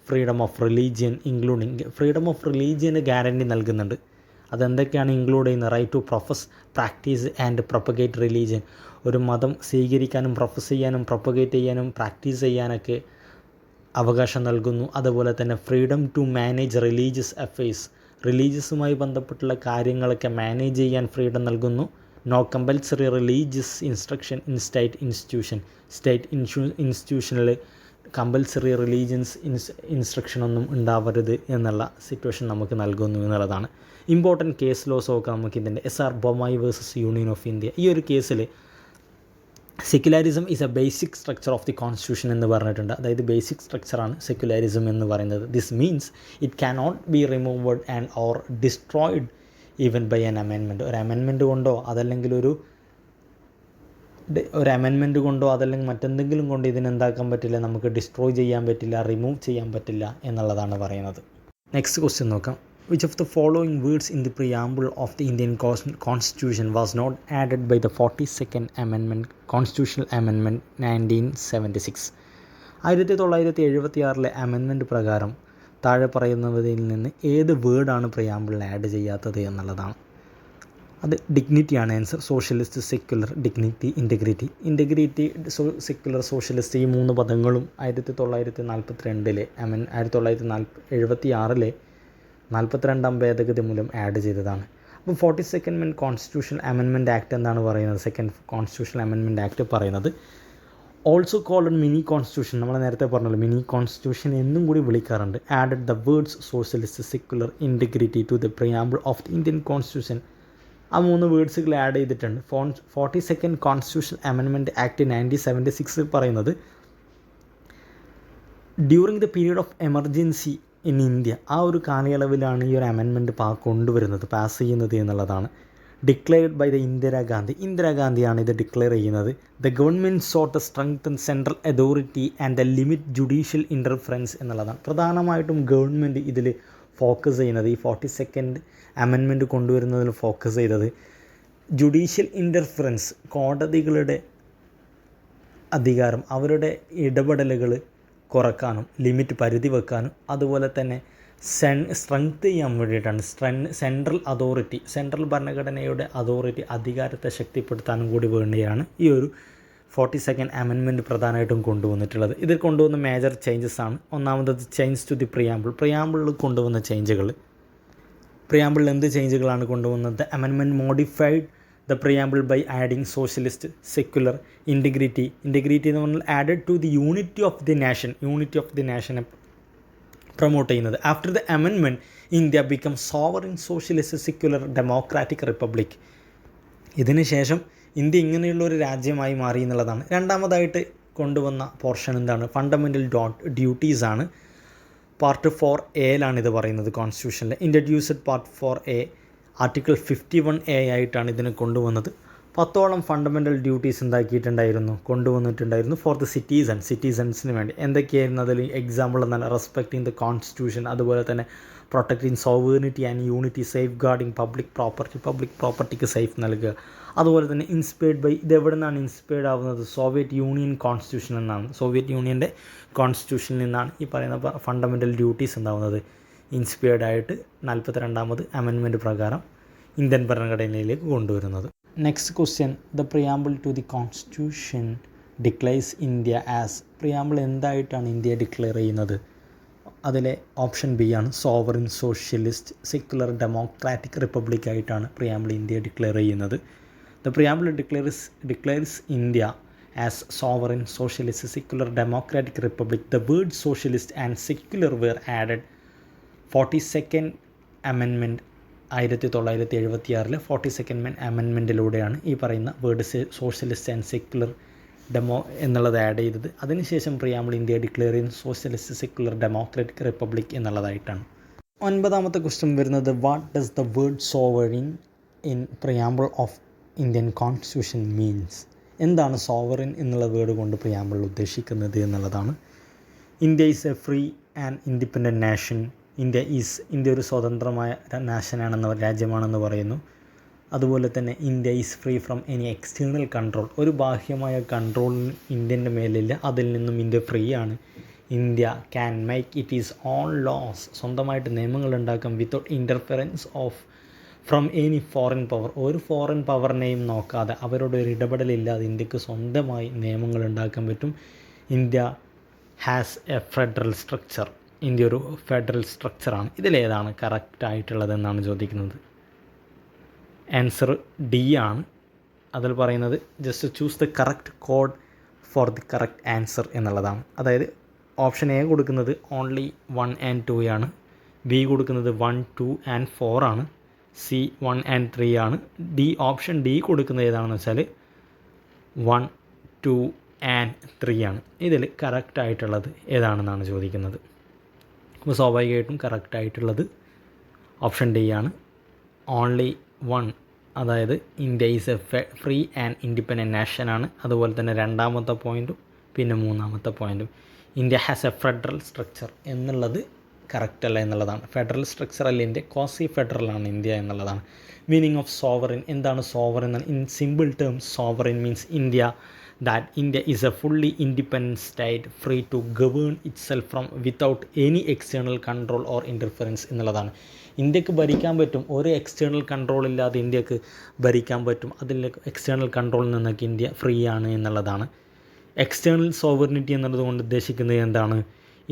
freedom of religion, including freedom of റിലീജിയന് ഗ്യാരണ്ടി നൽകുന്നുണ്ട്. അതെന്തൊക്കെയാണ് ഇൻക്ലൂഡ് ചെയ്യുന്നത്? Right to profess, practice and propagate religion. ഒരു മതം സ്വീകരിക്കാനും പ്രൊഫസ് ചെയ്യാനും പ്രൊപ്പഗേറ്റ് ചെയ്യാനും പ്രാക്ടീസ് ചെയ്യാനൊക്കെ അവകാശം നൽകുന്നു. അതുപോലെ തന്നെ freedom to manage religious affairs, റിലീജിയസുമായി ബന്ധപ്പെട്ടുള്ള കാര്യങ്ങളൊക്കെ മാനേജ് ചെയ്യാൻ ഫ്രീഡം നൽകുന്നു. No compulsory religious instruction in state ഇൻസ്റ്റിറ്റ്യൂഷനിൽ കമ്പൽസറി റിലീജിയൻസ് ഇൻസ്ട്രക്ഷനൊന്നും ഉണ്ടാവരുത് എന്നുള്ള സിറ്റുവേഷൻ നമുക്ക് നൽകുന്നു എന്നുള്ളതാണ്. ഇമ്പോർട്ടൻറ്റ് കേസ് ലോസ് ഒക്കെ നമുക്ക് ഇതിൻ്റെ SR Bommai versus union of India. ഈ ഒരു കേസിൽ secularism is a basic structure of the constitution എന്ന് പറഞ്ഞിട്ടുണ്ട്. അതായത് ബേസിക് സ്ട്രക്ചറാണ് സെക്യുലാരിസം എന്ന് പറയുന്നത്. This means it cannot be removed and or destroyed even by an amendment. ഒരു അമെൻമെൻറ്റ് കൊണ്ടോ അതല്ലെങ്കിൽ ഒരു അമെൻമെൻറ്റ് കൊണ്ടോ അതല്ലെങ്കിൽ മറ്റെന്തെങ്കിലും കൊണ്ട് ഇതിനെന്താക്കാൻ പറ്റില്ല, നമുക്ക് ഡിസ്ട്രോയ് ചെയ്യാൻ പറ്റില്ല, റിമൂവ് ചെയ്യാൻ പറ്റില്ല എന്നുള്ളതാണ് പറയുന്നത്. നെക്സ്റ്റ് ക്വസ്റ്റ്യൻ നോക്കാം. Which of the following words in the preamble of the Indian Constitution was not added by the 42nd Amendment, Constitutional Amendment 1976? 1976 amendment പ്രകാരം താഴെ പറയുന്നവരിൽ നിന്ന് ഏത് വേർഡാണ് പ്രിയാമ്പിളിൽ ആഡ് ചെയ്യാത്തത് എന്നുള്ളതാണ്. അത് ഡിഗ്നിറ്റിയാണ് answer. Socialist, secular, dignity, integrity, secular, socialist ഈ 3 പദങ്ങളും 1942 1976 42ാം ഭേദഗതി മൂലം ആഡ് ചെയ്തതാണ്. അപ്പോൾ 42nd കോൺസ്റ്റിറ്റ്യൂഷണൽ അമെൻമെൻറ്റ് ആക്ട് എന്താണ് പറയുന്നത്? സെക്കൻഡ് കോൺസ്റ്റിറ്റ്യൂഷണൽ അമെൻമെൻറ്റ് ആക്ട് പറയുന്നത് ഓൾസോ കോൾഡ് മിനി കോൺസ്റ്റിറ്റ്യൂഷൻ, നമ്മൾ നേരത്തെ പറഞ്ഞല്ലോ മിനി കോൺസ്റ്റിറ്റ്യൂഷൻ എന്നും കൂടി വിളിക്കാറുണ്ട്. Added the words socialist, secular, integrity to the preamble of the Indian constitution. ആ 3 വേർഡ്സുകൾ ആഡ് ചെയ്തിട്ടുണ്ട്. 42nd കോൺസ്റ്റിറ്റ്യൂഷണൽ അമെൻമെൻറ്റ് ആക്ട് 1976 പറയുന്നത് during the period of emergency in India, ആ ഒരു കാലയളവിലാണ് ഈ ഒരു അമെൻമെൻറ്റ് പാസ് ചെയ്യുന്നത് എന്നുള്ളതാണ്. ഡിക്ലെയർഡ് ബൈ ദ ഇന്ദിരാഗാന്ധിയാണ് ഇത് ഡിക്ലെയർ ചെയ്യുന്നത്. The government sought to strengthen central authority and the limit judicial interference എന്നുള്ളതാണ്. പ്രധാനമായിട്ടും ഗവൺമെൻറ് ഇതിൽ ഫോക്കസ് ചെയ്യുന്നത്, ഈ 42nd അമെൻമെൻറ്റ് കൊണ്ടുവരുന്നതിൽ ഫോക്കസ് ചെയ്തത് ജുഡീഷ്യൽ ഇൻ്റർഫറൻസ്, കോടതികളുടെ അധികാരം, അവരുടെ ഇടപെടലുകൾ കുറക്കാനും ലിമിറ്റ് പരിധി വെക്കാനും അതുപോലെ തന്നെ സ്ട്രെങ്ത് ചെയ്യാൻ വേണ്ടിയിട്ടാണ്. സെൻട്രൽ ഭരണഘടനയുടെ അതോറിറ്റി, അധികാരത്തെ ശക്തിപ്പെടുത്താനും കൂടി വേണ്ടിയാണ് ഈ ഒരു 42nd അമെൻമെൻറ്റ് പ്രധാനമായിട്ടും കൊണ്ടുവന്നിട്ടുള്ളത്. ഇതിൽ കൊണ്ടുവന്ന മേജർ ചേഞ്ചസ് ആണ്. ഒന്നാമത് ചേഞ്ച് ടു ദി പ്രിയാമ്പിളിൽ കൊണ്ടുവന്ന ചേഞ്ചുകൾ. പ്രിയാമ്പിളിൽ എന്ത് ചേഞ്ചുകളാണ് കൊണ്ടുവന്നത്? Amendment modified the preamble by adding socialist, secular, integrity എന്ന് പറഞ്ഞാൽ added to the unity of the നാഷനെ പ്രൊമോട്ട് ചെയ്യുന്നത്. After the amendment India become sovereign, socialist, secular, democratic republic. ഇതിന് ശേഷം ഇന്ത്യ ഇങ്ങനെയുള്ളൊരു രാജ്യമായി മാറി എന്നുള്ളതാണ്. രണ്ടാമതായിട്ട് കൊണ്ടുവന്ന പോർഷൻ എന്താണ്? ഫണ്ടമെൻ്റൽ ഡ്യൂട്ടീസ് ആണ്. പാർട്ട് 4A ഇത് പറയുന്നത് കോൺസ്റ്റിറ്റ്യൂഷനിൽ. Introduced part 4A article 51A ആയിട്ടാണ് ഇതിനെ കൊണ്ടുവന്നത്. 10ഓളം ഫണ്ടമെൻ്റൽ ഡ്യൂട്ടീസ് കൊണ്ടുവന്നിട്ടുണ്ടായിരുന്നു ഫോർ ദ സിറ്റിസൺസിന് വേണ്ടി. എന്തൊക്കെയായിരുന്നു അതിൽ? എക്സാമ്പിൾ എന്നാൽ റെസ്പെക്റ്റിംഗ് ദ കോൺസ്റ്റിറ്റ്യൂഷൻ, അതുപോലെ തന്നെ protecting sovereignty and unity, safeguarding public പ്രോപ്പർട്ടിക്ക് സേഫ് നൽകുക. അതുപോലെ തന്നെ ഇൻസ്പയർഡ് ബൈ, ഇത് എവിടെ നിന്നാണ് ഇൻസ്പയർഡ് ആവുന്നത്? സോവിയറ്റ് യൂണിയൻ കോൺസ്റ്റിറ്റ്യൂഷൻ എന്നാണ്. സോവിയറ്റ് യൂണിയൻ്റെ കോൺസ്റ്റിറ്റ്യൂഷനിൽ നിന്നാണ് ഈ പറയുന്ന ഫണ്ടമെൻ്റൽ ഡ്യൂട്ടീസ് ഉണ്ടാവുന്നത്. ഇൻസ്പയർഡ് ആയിട്ട് 42ാമത് അമെൻമെൻറ്റ് പ്രകാരം ഇന്ത്യൻ ഭരണഘടനയിലേക്ക് കൊണ്ടുവരുന്നത്. Next question, the preamble to the constitution declares India as. Preamble എന്തായിട്ടാണ് ഇന്ത്യയെ ഡിക്ലെയർ ചെയ്യുന്നത്? അതിലെ ഓപ്ഷൻ ബി ആണ് sovereign, socialist, secular, democratic republic ആയിട്ടാണ് പ്രിയാമ്പിൾ ഇന്ത്യയെ ഡിക്ലെയർ ചെയ്യുന്നത്. The preamble declares India as sovereign, socialist, secular, democratic republic. The word socialist and secular were added 42nd amendment 1976 42nd അമെൻമെൻറ്റിലൂടെയാണ് ഈ പറയുന്ന വേർഡ് സോഷ്യലിസ്റ്റ് ആൻഡ് സെക്യുലർ എന്നുള്ളത് add ചെയ്തത്. അതിനുശേഷം preamble India declare ചെയ്യുന്ന സോഷ്യലിസ്റ്റ്, സെക്യുലർ, ഡെമോക്രാറ്റിക് റിപ്പബ്ലിക് എന്നുള്ളതായിട്ടാണ്. 9ാമത്തെ question വരുന്നത്, what does the word sovereign in preamble of Indian constitution means? എന്താണ് സോവറിൻ എന്നുള്ള വേർഡ് കൊണ്ട് പ്രിയാമ്പിൾ ഉദ്ദേശിക്കുന്നത് എന്നുള്ളതാണ്. India is a free and independent nation. India ഒരു സ്വതന്ത്രമായ രാജ്യമാണെന്ന് പറയുന്നു. അതുപോലെ തന്നെ India is free from any external control. ഒരു ബാഹ്യമായ കൺട്രോളിന് ഇന്ത്യൻ്റെ മേലില്ല, അതിൽ നിന്നും ഇന്ത്യ ഫ്രീ ആണ്. India can make it is own laws. സ്വന്തമായിട്ട് നിയമങ്ങൾ ഉണ്ടാക്കാം without interference from any foreign power. ഒരു ഫോറിൻ പവറിനെയും നോക്കാതെ, അവരുടെ ഒരു ഇടപെടലില്ലാതെ ഇന്ത്യക്ക് സ്വന്തമായി നിയമങ്ങൾ ഉണ്ടാക്കാൻ പറ്റും. India has a federal structure. India ഒരു ഫെഡറൽ സ്ട്രക്ചറാണ്. ഇതിലേതാണ് കറക്റ്റായിട്ടുള്ളതെന്നാണ് ചോദിക്കുന്നത്. ആൻസർ ഡി ആണ്. അതിൽ പറയുന്നത് just choose the correct code for the correct answer എന്നുള്ളതാണ്. അതായത് ഓപ്ഷൻ എ കൊടുക്കുന്നത് ഓൺലി 1 and 2 ആണ്, ബി കൊടുക്കുന്നത് 1, 2 and 4 ആണ്, സി 1 and 3 ആണ്, ഓപ്ഷൻ ഡി കൊടുക്കുന്നത് ഏതാണെന്ന് വെച്ചാൽ 1, 2 and 3 ആണ്. ഇതിൽ കറക്റ്റായിട്ടുള്ളത് ഏതാണെന്നാണ് ചോദിക്കുന്നത്. അപ്പോൾ സ്വാഭാവികമായിട്ടും കറക്റ്റായിട്ടുള്ളത് ഓപ്ഷൻ ഡി ആണ്, ഓൺലി 1. അതായത് India is a free and independent nation ആണ്. അതുപോലെ തന്നെ രണ്ടാമത്തെ പോയിൻറ്റും പിന്നെ മൂന്നാമത്തെ പോയിൻറ്റും India has a federal structure എന്നുള്ളത് കറക്റ്റ് അല്ല എന്നുള്ളതാണ്. ഫെഡറൽ സ്ട്രക്ചർ അല്ല ഇന്ത്യ, ക്വാസി ഫെഡറൽ ആണ് ഇന്ത്യ എന്നുള്ളതാണ്. മീനിങ് ഓഫ് സോവറിൻ, എന്താണ് sovereign? In simple terms sovereign means India is a fully independent state free to govern itself from without any external control or interference എന്നുള്ളതാണ്. ഇന്ത്യക്ക് ഭരിക്കാൻ പറ്റും, ഒരു external control ഇല്ലാതെ ഇന്ത്യക്ക് ഭരിക്കാൻ പറ്റും. അതിൽ എക്സ്റ്റേണൽ കൺട്രോളിൽ നിന്നൊക്കെ ഇന്ത്യ ഫ്രീ ആണ് എന്നുള്ളതാണ്. എക്സ്റ്റേണൽ സോവറിനിറ്റി എന്നുള്ളത് കൊണ്ട് ഉദ്ദേശിക്കുന്നത് എന്താണ്?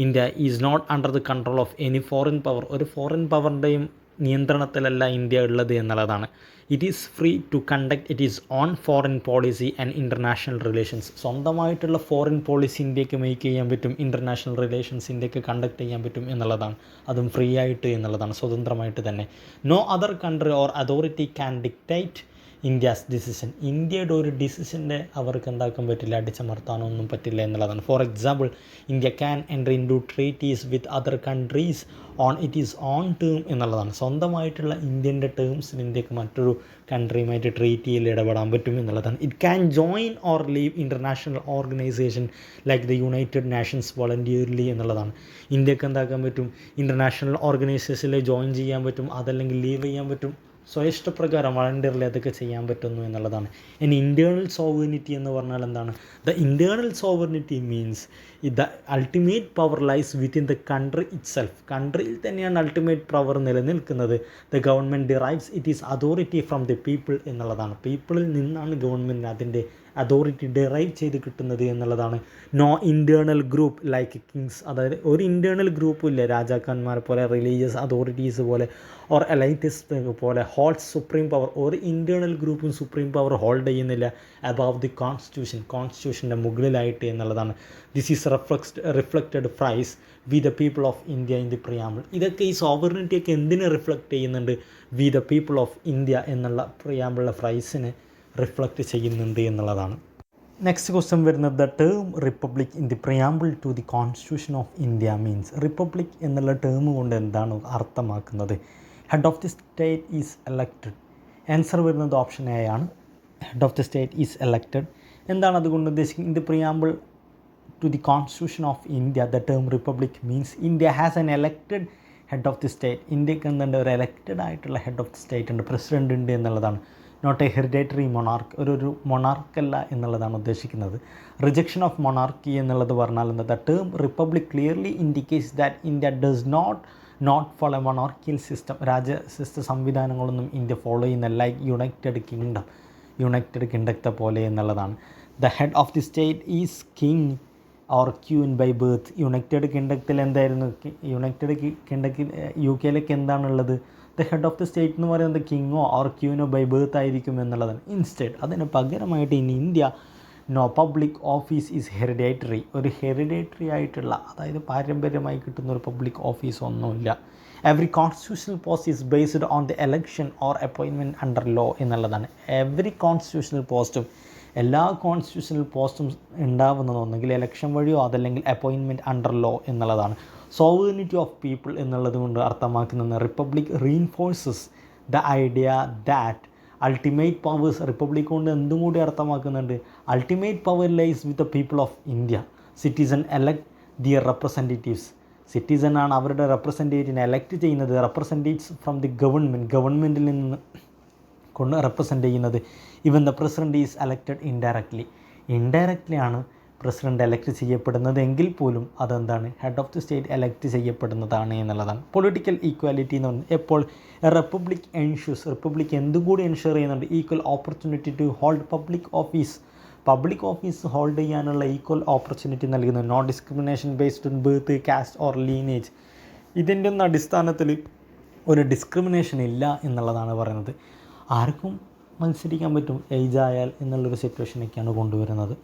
India is not under the control of any foreign power, ഒരു ഫോറിൻ പവറിൻ്റെയും നിയന്ത്രണത്തിലല്ല ഇന്ത്യ ഉള്ളത് എന്നുള്ളതാണ്. It is free to conduct it is own foreign policy and international relations. സ്വന്തമായിട്ടുള്ള ഫോറിൻ പോളിസി ഇന്ത്യക്ക് മേക്ക് ചെയ്യാൻ പറ്റും, ഇൻ്റർനാഷണൽ റിലേഷൻസ് ഇന്ത്യക്ക് കണ്ടക്ട് ചെയ്യാൻ പറ്റും എന്നുള്ളതാണ്. അതും ഫ്രീ ആയിട്ട് എന്നുള്ളതാണ്, സ്വതന്ത്രമായിട്ട് തന്നെ. No other country or authority can dictate India's decision. ഇന്ത്യയുടെ ഒരു ഡിസിഷൻ്റെ അവർക്ക് എന്താക്കാൻ പറ്റില്ല, അടിച്ചമർത്താനോ ഒന്നും പറ്റില്ല എന്നുള്ളതാണ്. For example, India can enter into treaties with other countries on it is own term എന്നുള്ളതാണ്. സ്വന്തമായിട്ടുള്ള ഇന്ത്യൻ്റെ ടേംസിൽ ഇന്ത്യക്ക് മറ്റൊരു കൺട്രിയുമായിട്ട് ട്രീറ്റിയിൽ ഇടപെടാൻ പറ്റും എന്നുള്ളതാണ്. It can join or leave international organisation like the United nations voluntarily എന്നുള്ളതാണ്. ഇന്ത്യക്ക് എന്താക്കാൻ പറ്റും, ഇൻ്റർനാഷണൽ ഓർഗനൈസേഷനിൽ ജോയിൻ ചെയ്യാൻ പറ്റും, അതല്ലെങ്കിൽ ലീവ് ചെയ്യാൻ പറ്റും. സ്വയിഷ്ടപ്രകാരം വളണ്ടിയർലി അതൊക്കെ ചെയ്യാൻ പറ്റുന്നു എന്നുള്ളതാണ്. ഇനി ഇൻറ്റേർണൽ സോവറിനിറ്റി എന്ന് പറഞ്ഞാൽ എന്താണ്? The internal sovereignty means the ultimate power lies within the country itself. കൺട്രിയിൽ തന്നെയാണ് അൾട്ടിമേറ്റ് പവർ നിലനിൽക്കുന്നത്. The government derives it is authority from the people എന്നുള്ളതാണ്. പീപ്പിളിൽ നിന്നാണ് ഗവൺമെൻറ് അതിൻ്റെ അതോറിറ്റി ഡിറൈവ് ചെയ്ത് കിട്ടുന്നത് എന്നുള്ളതാണ്. No internal group like kings, അതായത് ഒരു ഇൻറ്റേർണൽ ഗ്രൂപ്പും ഇല്ല, രാജാക്കന്മാരെ പോലെ റിലീജിയസ് അതോറിറ്റീസ് പോലെ ഓർ എലൈറ്റിസ്റ്റ് പോലെ ഹോൾഡ് സുപ്രീം പവർ. ഒരു ഇൻറ്റേർണൽ ഗ്രൂപ്പും സുപ്രീം പവർ ഹോൾഡ് ചെയ്യുന്നില്ല അബവ് ദി കോൺസ്റ്റിറ്റ്യൂഷൻ, കോൺസ്റ്റിറ്റ്യൂഷൻ്റെ മുകളിലായിട്ട് എന്നുള്ളതാണ്. This is reflected phrase we the people of India in the preamble. ഇതൊക്കെ ഈ സോവറിനിറ്റിയൊക്കെ എന്തിനെ റിഫ്ലക്റ്റ് ചെയ്യുന്നുണ്ട്? We the people of India എന്നുള്ള പ്രിയാമ്പിളിലെ ഫ്രൈസിനെ റിഫ്ലക്റ്റ് ചെയ്യുന്നുണ്ട് എന്നുള്ളതാണ്. നെക്സ്റ്റ് ക്വസ്റ്റ്യൻ വരുന്നത് the term republic in the preamble to the constitution of India means. Republic എന്നുള്ള ടേം കൊണ്ട് എന്താണ് അർത്ഥമാക്കുന്നത്? Head of the state is elected. Answer വരുന്നത് ഓപ്ഷൻ എ ആണ്, head of the state is elected. എന്താണ് അതുകൊണ്ട് ഉദ്ദേശിക്കുന്നത്? In the preamble to the constitution of India the term republic means India has an elected head of the state. ഇന്ത്യക്ക് എന്തുണ്ട്? ഒരു elected ആയിട്ടുള്ള head of the state ഉണ്ട്, president ഉണ്ട് എന്നുള്ളതാണ്. നോട്ട് എ ഹെറിഡേറ്ററി മൊണാർക്ക്, ഒരു മൊണാർക്കല്ല എന്നുള്ളതാണ് ഉദ്ദേശിക്കുന്നത്. റിജക്ഷൻ ഓഫ് മൊണാർക്കി എന്നുള്ളത് പറഞ്ഞാൽ എന്താ? The term republic clearly indicates that India does not follow monarchial system. രാജസിസ്റ്റ സംവിധാനങ്ങളൊന്നും ഇന്ത്യ ഫോളോ ചെയ്യുന്ന ലൈക്ക് യുണൈറ്റഡ് കിങ്ഡത്തെ പോലെ എന്നുള്ളതാണ്. The head of the state is king or queen by birth. United കിങ്ഡത്തിൽ എന്തായിരുന്നു? യുണൈറ്റഡ് കിങ്ഡത്തിൽ UK എന്താണുള്ളത്? The head of the state എന്ന് പറയുന്നത് കിങ്ങോ ഓർ ക്യൂനോ ബൈ ബർത്ത് ആയിരിക്കും എന്നുള്ളതാണ്. ഇൻസ്റ്റെഡ് അതിന് പകരമായിട്ട് in India no public office is hereditary. ഒരു ഹെറിഡേറ്ററി ആയിട്ടുള്ള, അതായത് പാരമ്പര്യമായി കിട്ടുന്ന ഒരു പബ്ലിക് ഓഫീസ് ഒന്നുമില്ല. Every constitutional post is based on the election or appointment under law എന്നുള്ളതാണ്. എവറി കോൺസ്റ്റിറ്റ്യൂഷണൽ പോസ്റ്റും, എല്ലാ കോൺസ്റ്റിറ്റ്യൂഷണൽ പോസ്റ്റും ഉണ്ടാവുന്നത് ഒന്നെങ്കിൽ എലക്ഷൻ വഴിയോ അതല്ലെങ്കിൽ അപ്പോയിൻമെൻറ്റ് അണ്ടർ ലോ എന്നുള്ളതാണ്. സോവറിനിറ്റി ഓഫ് പീപ്പിൾ എന്നുള്ളത് കൊണ്ട് അർത്ഥമാക്കുന്നത് republic reinforces the idea that ultimate powers. Republic കൊണ്ട് എന്തും കൂടി അർത്ഥമാക്കുന്നുണ്ട്? Ultimate power lies with the people of India. Citizen elect their representatives. Citizen ആണ് അവരുടെ റെപ്രസെൻറ്റേറ്റീവിനെ എലക്ട് ചെയ്യുന്നത്. റെപ്രസെൻറ്റേറ്റീവ്സ് ഫ്രം ദി ഗവൺമെൻറ്റിൽ നിന്ന് കൊണ്ട് റെപ്രസെൻറ്റ് ചെയ്യുന്നത്. Even the president is elected indirectly ആണ് പ്രസിഡൻ്റ് എലക്ട് ചെയ്യപ്പെടുന്നത് എങ്കിൽ പോലും അതെന്താണ്? Head of the state elect ചെയ്യപ്പെടുന്നതാണ് എന്നുള്ളതാണ്. പൊളിറ്റിക്കൽ ഈക്വാലിറ്റി എന്ന് പറഞ്ഞാൽ എപ്പോൾ റിപ്പബ്ലിക് എൻഷ്യൂസ്, റിപ്പബ്ലിക് എന്തും കൂടി എൻഷുർ ചെയ്യുന്നുണ്ട് equal opportunity to hold public office hold ചെയ്യാനുള്ള ഈക്വൽ ഓപ്പർച്യൂണിറ്റി നൽകുന്നു. No discrimination based on birth, caste or lineage. ഇതിൻ്റെ ഒന്നും അടിസ്ഥാനത്തിൽ ഒരു ഡിസ്ക്രിമിനേഷൻ ഇല്ല എന്നുള്ളതാണ് പറയുന്നത്. ആർക്കും മത്സരിക്കാൻ പറ്റും ഏജ് ആയാൽ എന്നുള്ളൊരു സിറ്റുവേഷനൊക്കെയാണ് കൊണ്ടുവരുന്നത്.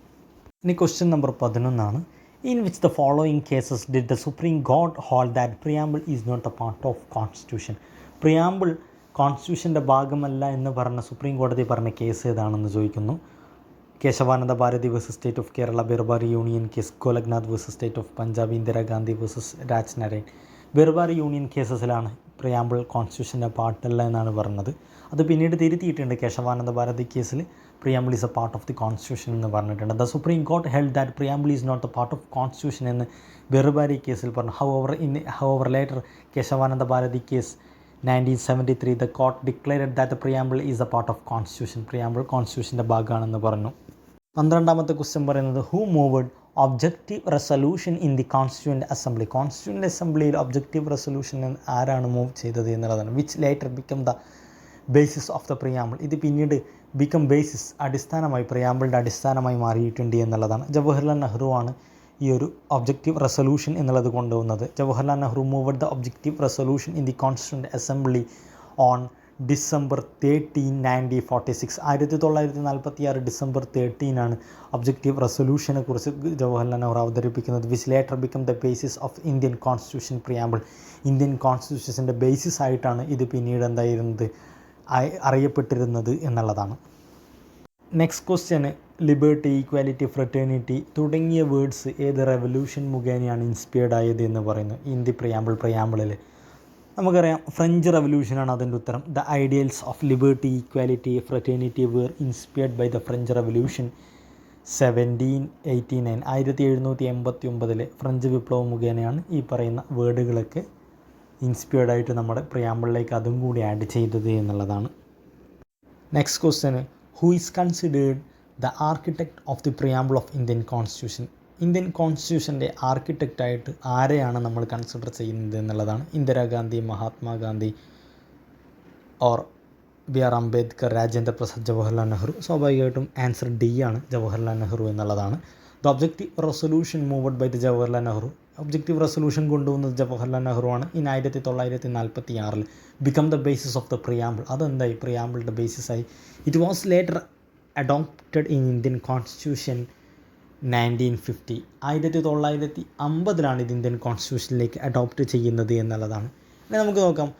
ഇനി ക്വസ്റ്റ്യൻ നമ്പർ 11 ആണ്. In which the following cases did the Supreme Court hold that preamble is not a part of Constitution? Preamble കോൺസ്റ്റിറ്റ്യൂഷൻ്റെ ഭാഗമല്ല എന്ന് പറഞ്ഞ സുപ്രീം കോടതി പറഞ്ഞ കേസ് ഏതാണെന്ന് ചോദിക്കുന്നു. Kesavananda Bharati versus state of Kerala, ബെർബാറി union case, ഗോലഖ്നാഥ് versus state of Punjab, Indira Gandhi versus Rajnarayan. ബെർബാറി union കേസസിലാണ് preamble കോൺസ്റ്റിറ്റ്യൂഷൻ്റെ പാർട്ടല്ല എന്നാണ് പറഞ്ഞത്. അത് പിന്നീട് തിരുത്തിയിട്ടുണ്ട്. കേശവാനന്ദ ഭാരതി കേസിൽ preamble is A part of the constitution എന്ന് പറഞ്ഞിട്ടുണ്ട്. The supreme court held that preamble is not a part of constitution എന്ന് ബെർബാരി കേസിൽ പറഞ്ഞു. However later Kesavananda Bharati case 1973 the court declared that the preamble is a part of constitution. preamble കോൺസ്റ്റിറ്റ്യൂഷൻ്റെ ഭാഗമാണെന്ന് പറഞ്ഞു. 12ാമത്തെ question പറയുന്നത് who moved objective resolution in the constituent assembly. Constituent അസംബ്ലിയിൽ objective resolution ആരാണ് move ചെയ്തത് എന്നുള്ളതാണ്. Which later become the basis of the preamble. ഇത് പിന്നീട് become basis, അടിസ്ഥാനമായി, പ്രിയാമ്പിളിൻ്റെ അടിസ്ഥാനമായി മാറിയിട്ടുണ്ട് എന്നുള്ളതാണ്. ജവഹർലാൽ നെഹ്റു ആണ് ഈ ഒരു ഒബ്ജക്റ്റീവ് റെസൊല്യൂഷൻ എന്നുള്ളത് കൊണ്ടുവന്നത്. Jawaharlal Nehru moved the objective resolution in the constituent assembly on December 13, 1946. 1946 December 13 objective റെസൊല്യൂഷനെ കുറിച്ച് ജവഹർലാൽ നെഹ്റു അവതരിപ്പിക്കുന്നത്. Which later become the basis of Indian constitution preamble. Indian കോൺസ്റ്റിറ്റ്യൂഷൻ്റെ ബേസിസ് ആയിട്ടാണ് ഇത് പിന്നീട് എന്തായിരുന്നത്, അറിയപ്പെട്ടിരുന്നത് എന്നുള്ളതാണ്. Next question liberty, equality, fraternity തുടങ്ങിയ വേർഡ്സ് ഏത് റെവല്യൂഷൻ മുഖേനയാണ് ഇൻസ്പയർഡ് ആയത് എന്ന് പറയുന്നു. ഇൻ ദി പ്രിയാമ്പിളിൽ നമുക്കറിയാം ഫ്രഞ്ച് റെവല്യൂഷനാണ് അതിൻ്റെ ഉത്തരം. The ideals of liberty, equality, fraternity were inspired by the French revolution 1789. 1789 French വിപ്ലവം മുഖേനയാണ് ഈ പറയുന്ന വേർഡുകളൊക്കെ ഇൻസ്പയർഡ് ആയിട്ട് നമ്മുടെ പ്രിയാമ്പിളിലേക്ക് അതും കൂടി ആഡ് ചെയ്തത് എന്നുള്ളതാണ്. Next question who is considered the architect of the preamble of Indian constitution. Indian കോൺസ്റ്റിറ്റ്യൂഷൻ്റെ ആർക്കിടെക്റ്റായിട്ട് ആരെയാണ് നമ്മൾ കൺസിഡർ ചെയ്യുന്നത് എന്നുള്ളതാണ്. Indira Gandhi, Mahatma Gandhi, or B R Ambedkar, Rajendra Prasad, Jawaharlal Nehru. സ്വാഭാവികമായിട്ടും ആൻസർ ഡി ആണ്, ജവഹർലാൽ നെഹ്റു എന്നുള്ളതാണ്. The objective resolution moved by the Jawaharlal Nehru. Objective resolution കൊണ്ടുവന്നത് ജവഹർലാൽ നെഹ്റു ആണ്. In 1946 become the basis of the preamble. അതെന്തായി, പ്രിയാമ്പിളിൻ്റെ ബേസിസായി. It was later adopted in Indian constitution 1950. 1950 ഇത് ഇന്ത്യൻ കോൺസ്റ്റിറ്റ്യൂഷനിലേക്ക് അഡോപ്റ്റ് ചെയ്യുന്നത് എന്നുള്ളതാണ്. ഇനി നമുക്ക് നോക്കാം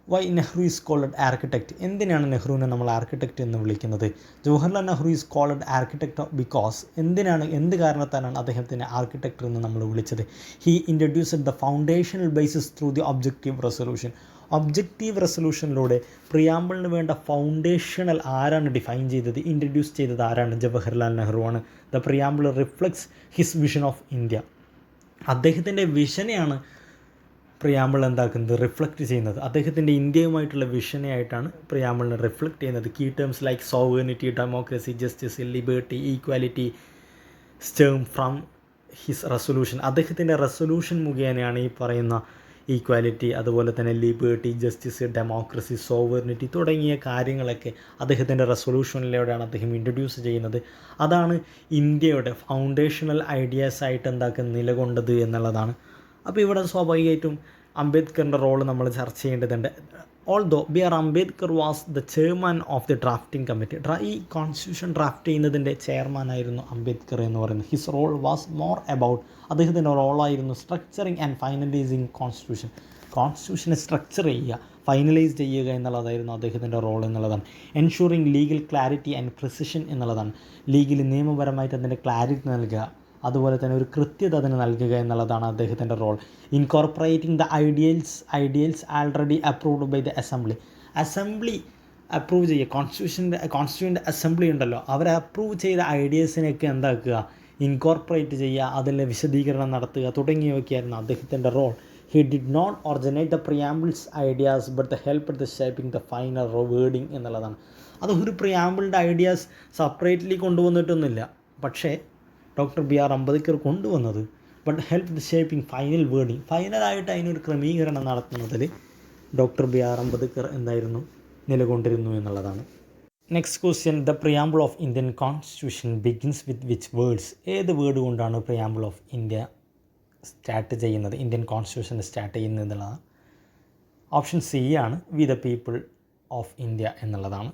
why Nehru is called architect. എന്തിനാണ് നെഹ്റുവിനെ നമ്മൾ ആർക്കിടെക്റ്റ് എന്ന് വിളിക്കുന്നത്? Jawaharlal Nehru is called architect because എന്ത് കാരണത്താലാണ് അദ്ദേഹത്തിനെ ആർക്കിടെക്റ്റ് എന്ന് നമ്മൾ വിളിച്ചത്? He introduced the foundational basis through the objective resolution. Objective റെസൊല്യൂഷനിലൂടെ പ്രിയാമ്പിളിന് വേണ്ട ഫൗണ്ടേഷണൽ ആരാണ് ഡിഫൈൻ ചെയ്തത്, ഇൻട്രൊഡ്യൂസ് ചെയ്തത് ആരാണ്? ജവഹർലാൽ നെഹ്റു ആണ്. The preamble reflects his vision of India. അദ്ദേഹത്തിൻ്റെ വിഷനെയാണ് പ്രിയാമ്പിൾ എന്താക്കുന്നത്, റിഫ്ലക്റ്റ് ചെയ്യുന്നത്. അദ്ദേഹത്തിൻ്റെ ഇന്ത്യയുമായിട്ടുള്ള വിഷനെ ആയിട്ടാണ് പ്രിയാമ്പിളിനെ റിഫ്ലക്റ്റ് ചെയ്യുന്നത്. Key terms like sovereignty, democracy, justice, liberty, equality stem from his resolution. അദ്ദേഹത്തിൻ്റെ റെസൊല്യൂഷൻ മുഖേനയാണ് ഈ പറയുന്ന ഈക്വാലിറ്റി, അതുപോലെ തന്നെ ലിബേർട്ടി, ജസ്റ്റിസ്, ഡെമോക്രസി, സോവറിനിറ്റി തുടങ്ങിയ കാര്യങ്ങളൊക്കെ അദ്ദേഹത്തിൻ്റെ റെസൊല്യൂഷനിലൂടെയാണ് അദ്ദേഹം ഇൻട്രൊഡ്യൂസ് ചെയ്യുന്നത്. അതാണ് ഇന്ത്യയുടെ ഫൗണ്ടേഷണൽ ഐഡിയാസായിട്ട് നിലകൊണ്ടത് എന്നുള്ളതാണ്. അപ്പോൾ ഇവിടെ സ്വാഭാവികമായിട്ടും അംബേദ്കറിൻ്റെ റോള് നമ്മൾ ചർച്ച ചെയ്യേണ്ടതുണ്ട്. Although B R Ambedkar was the chairman of the drafting committee. ഈ കോൺസ്റ്റിറ്റ്യൂഷൻ ഡ്രാഫ്റ്റ് ചെയ്യുന്നതിൻ്റെ ചെയർമാനായിരുന്നു അംബേദ്കർ എന്ന് പറയുന്നത്. His role was more about, അദ്ദേഹത്തിൻ്റെ റോളായിരുന്നു സ്ട്രക്ചറിങ് ആൻഡ് ഫൈനലൈസിങ് കോൺസ്റ്റിറ്റ്യൂഷൻ. കോൺസ്റ്റിറ്റ്യൂഷനെ സ്ട്രക്ചർ ചെയ്യുക, ഫൈനലൈസ് ചെയ്യുക എന്നുള്ളതായിരുന്നു അദ്ദേഹത്തിൻ്റെ റോൾ എന്നുള്ളതാണ്. Ensuring legal clarity and precision എന്നുള്ളതാണ്. ലീഗലി നിയമപരമായിട്ട് അതിൻ്റെ ക്ലാരിറ്റി നൽകുക, അതുപോലെ തന്നെ ഒരു കൃത്യത അതിന് നൽകുക എന്നുള്ളതാണ് അദ്ദേഹത്തിൻ്റെ role. Incorporating the ideals already approved by the assembly approve ചെയ്യുക. കോൺസ്റ്റിറ്റ്യൂൻ്റ് അസംബ്ലി ഉണ്ടല്ലോ, അവർ അപ്രൂവ് ചെയ്ത ഐഡിയസിനെയൊക്കെ എന്താക്കുക, ഇൻകോർപ്പറേറ്റ് ചെയ്യുക, അതിലെ വിശദീകരണം നടത്തുക തുടങ്ങിയവയൊക്കെയായിരുന്നു അദ്ദേഹത്തിൻ്റെ role. He did not originate the preamble's ideas but the help the shaping the final wording എന്നുള്ളതാണ്. അത് ഒരു പ്രിയാമ്പിളിൻ്റെ ഐഡിയാസ് സെപ്പറേറ്റ്ലി കൊണ്ടുവന്നിട്ടൊന്നുമില്ല, പക്ഷേ ഡോക്ടർ ബി ആർ അംബേദ്കർ കൊണ്ടുവന്നത്. But help the shaping final wording, ഫൈനലായിട്ട് അതിനൊരു ക്രമീകരണം നടത്തുന്നതിൽ ഡോക്ടർ ബി ആർ അംബേദ്കർ എന്തായിരുന്നു, നിലകൊണ്ടിരുന്നു എന്നുള്ളതാണ്. Next question, the preamble of Indian constitution begins with which words. ഏത് വേർഡ് കൊണ്ടാണ് പ്രിയാമ്പിൾ ഓഫ് ഇന്ത്യ സ്റ്റാർട്ട് ചെയ്യുന്നത്, ഇന്ത്യൻ കോൺസ്റ്റിറ്റ്യൂഷൻ സ്റ്റാർട്ട് ചെയ്യുന്നത് എന്നുള്ളതാണ്. ഓപ്ഷൻ സി ആണ്, V the people of India എന്നുള്ളതാണ്.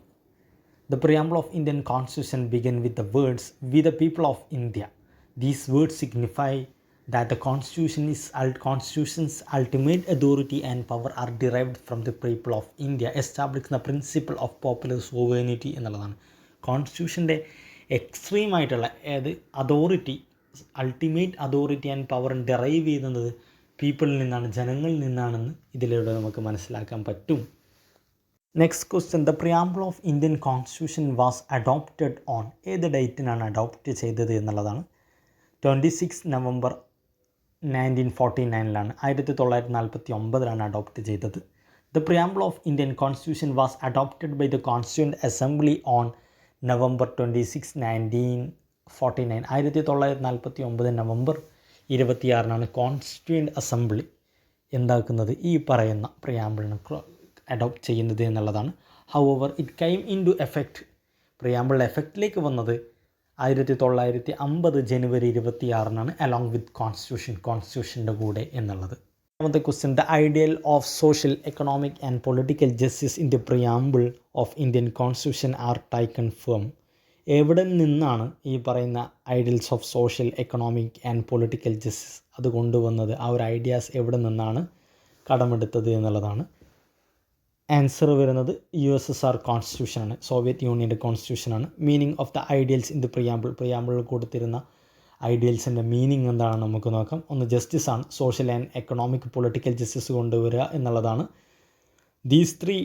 The preamble of Indian Constitution begin with the words "We the people of India." These words signify that the constitution's ultimate authority and power are derived from the people of India, establishing the principle of popular sovereignty എന്നുള്ളതാണ്. കോൺസ്റ്റിറ്റ്യൂഷൻ്റെ extreme ആയിട്ടുള്ള authority, ultimate authority and power derive ചെയ്യുന്നത് പീപ്പിളിൽ നിന്നാണ്, ജനങ്ങളിൽ നിന്നാണെന്ന് ഇതിലൂടെ നമുക്ക് മനസ്സിലാക്കാൻ പറ്റും. Next question, the preamble of Indian constitution was adopted on, ഏത് ഡേറ്റിനാണ് അഡോപ്റ്റ് ചെയ്തത് എന്നുള്ളതാണ്. 26 നവംബർ 1949 1949 അഡോപ്റ്റ് ചെയ്തത്. The preamble of Indian constitution was adopted by the constituent assembly on November 26 1949 1949 November 26 constituent assembly എന്താക്കുന്നത്, ഈ പറയുന്ന പ്രിയാമ്പിളിനെ അഡോപ്റ്റ് ചെയ്യുന്നത് എന്നുള്ളതാണ്. However it came into effect, preamble എഫക്റ്റിലേക്ക് വന്നത് 1950 ജനുവരി 26 അലോങ് വിത്ത് കോൺസ്റ്റിറ്റ്യൂഷൻ്റെ കൂടെ എന്നുള്ളത്. രണ്ടാമത്തെ question, the ideal of social, economic and political justice in the preamble of Indian constitution are taken from, എവിടെ നിന്നാണ് ഈ പറയുന്ന ideals of social, economic and political justice അത് കൊണ്ടുവന്നത്, ആ ഒരു ഐഡിയാസ് എവിടെ നിന്നാണ് കടമെടുത്തത് എന്നുള്ളതാണ്. ആൻസർ വരുന്നത് USSR കോൺസ്റ്റിറ്റ്യൂഷനാണ്, സോവിയറ്റ് യൂണിയൻ്റെ കോൺസ്റ്റിറ്റ്യൂഷനാണ്. Meaning of the ideals in the പ്രിയാമ്പിളിൽ കൊടുത്തിരുന്ന ഐഡിയൽസിൻ്റെ മീനിങ് എന്താണെന്ന് നമുക്ക് നോക്കാം. ഒന്ന് ജസ്റ്റിസാണ്, social and economic political justice കൊണ്ടുവരിക എന്നുള്ളതാണ്. These three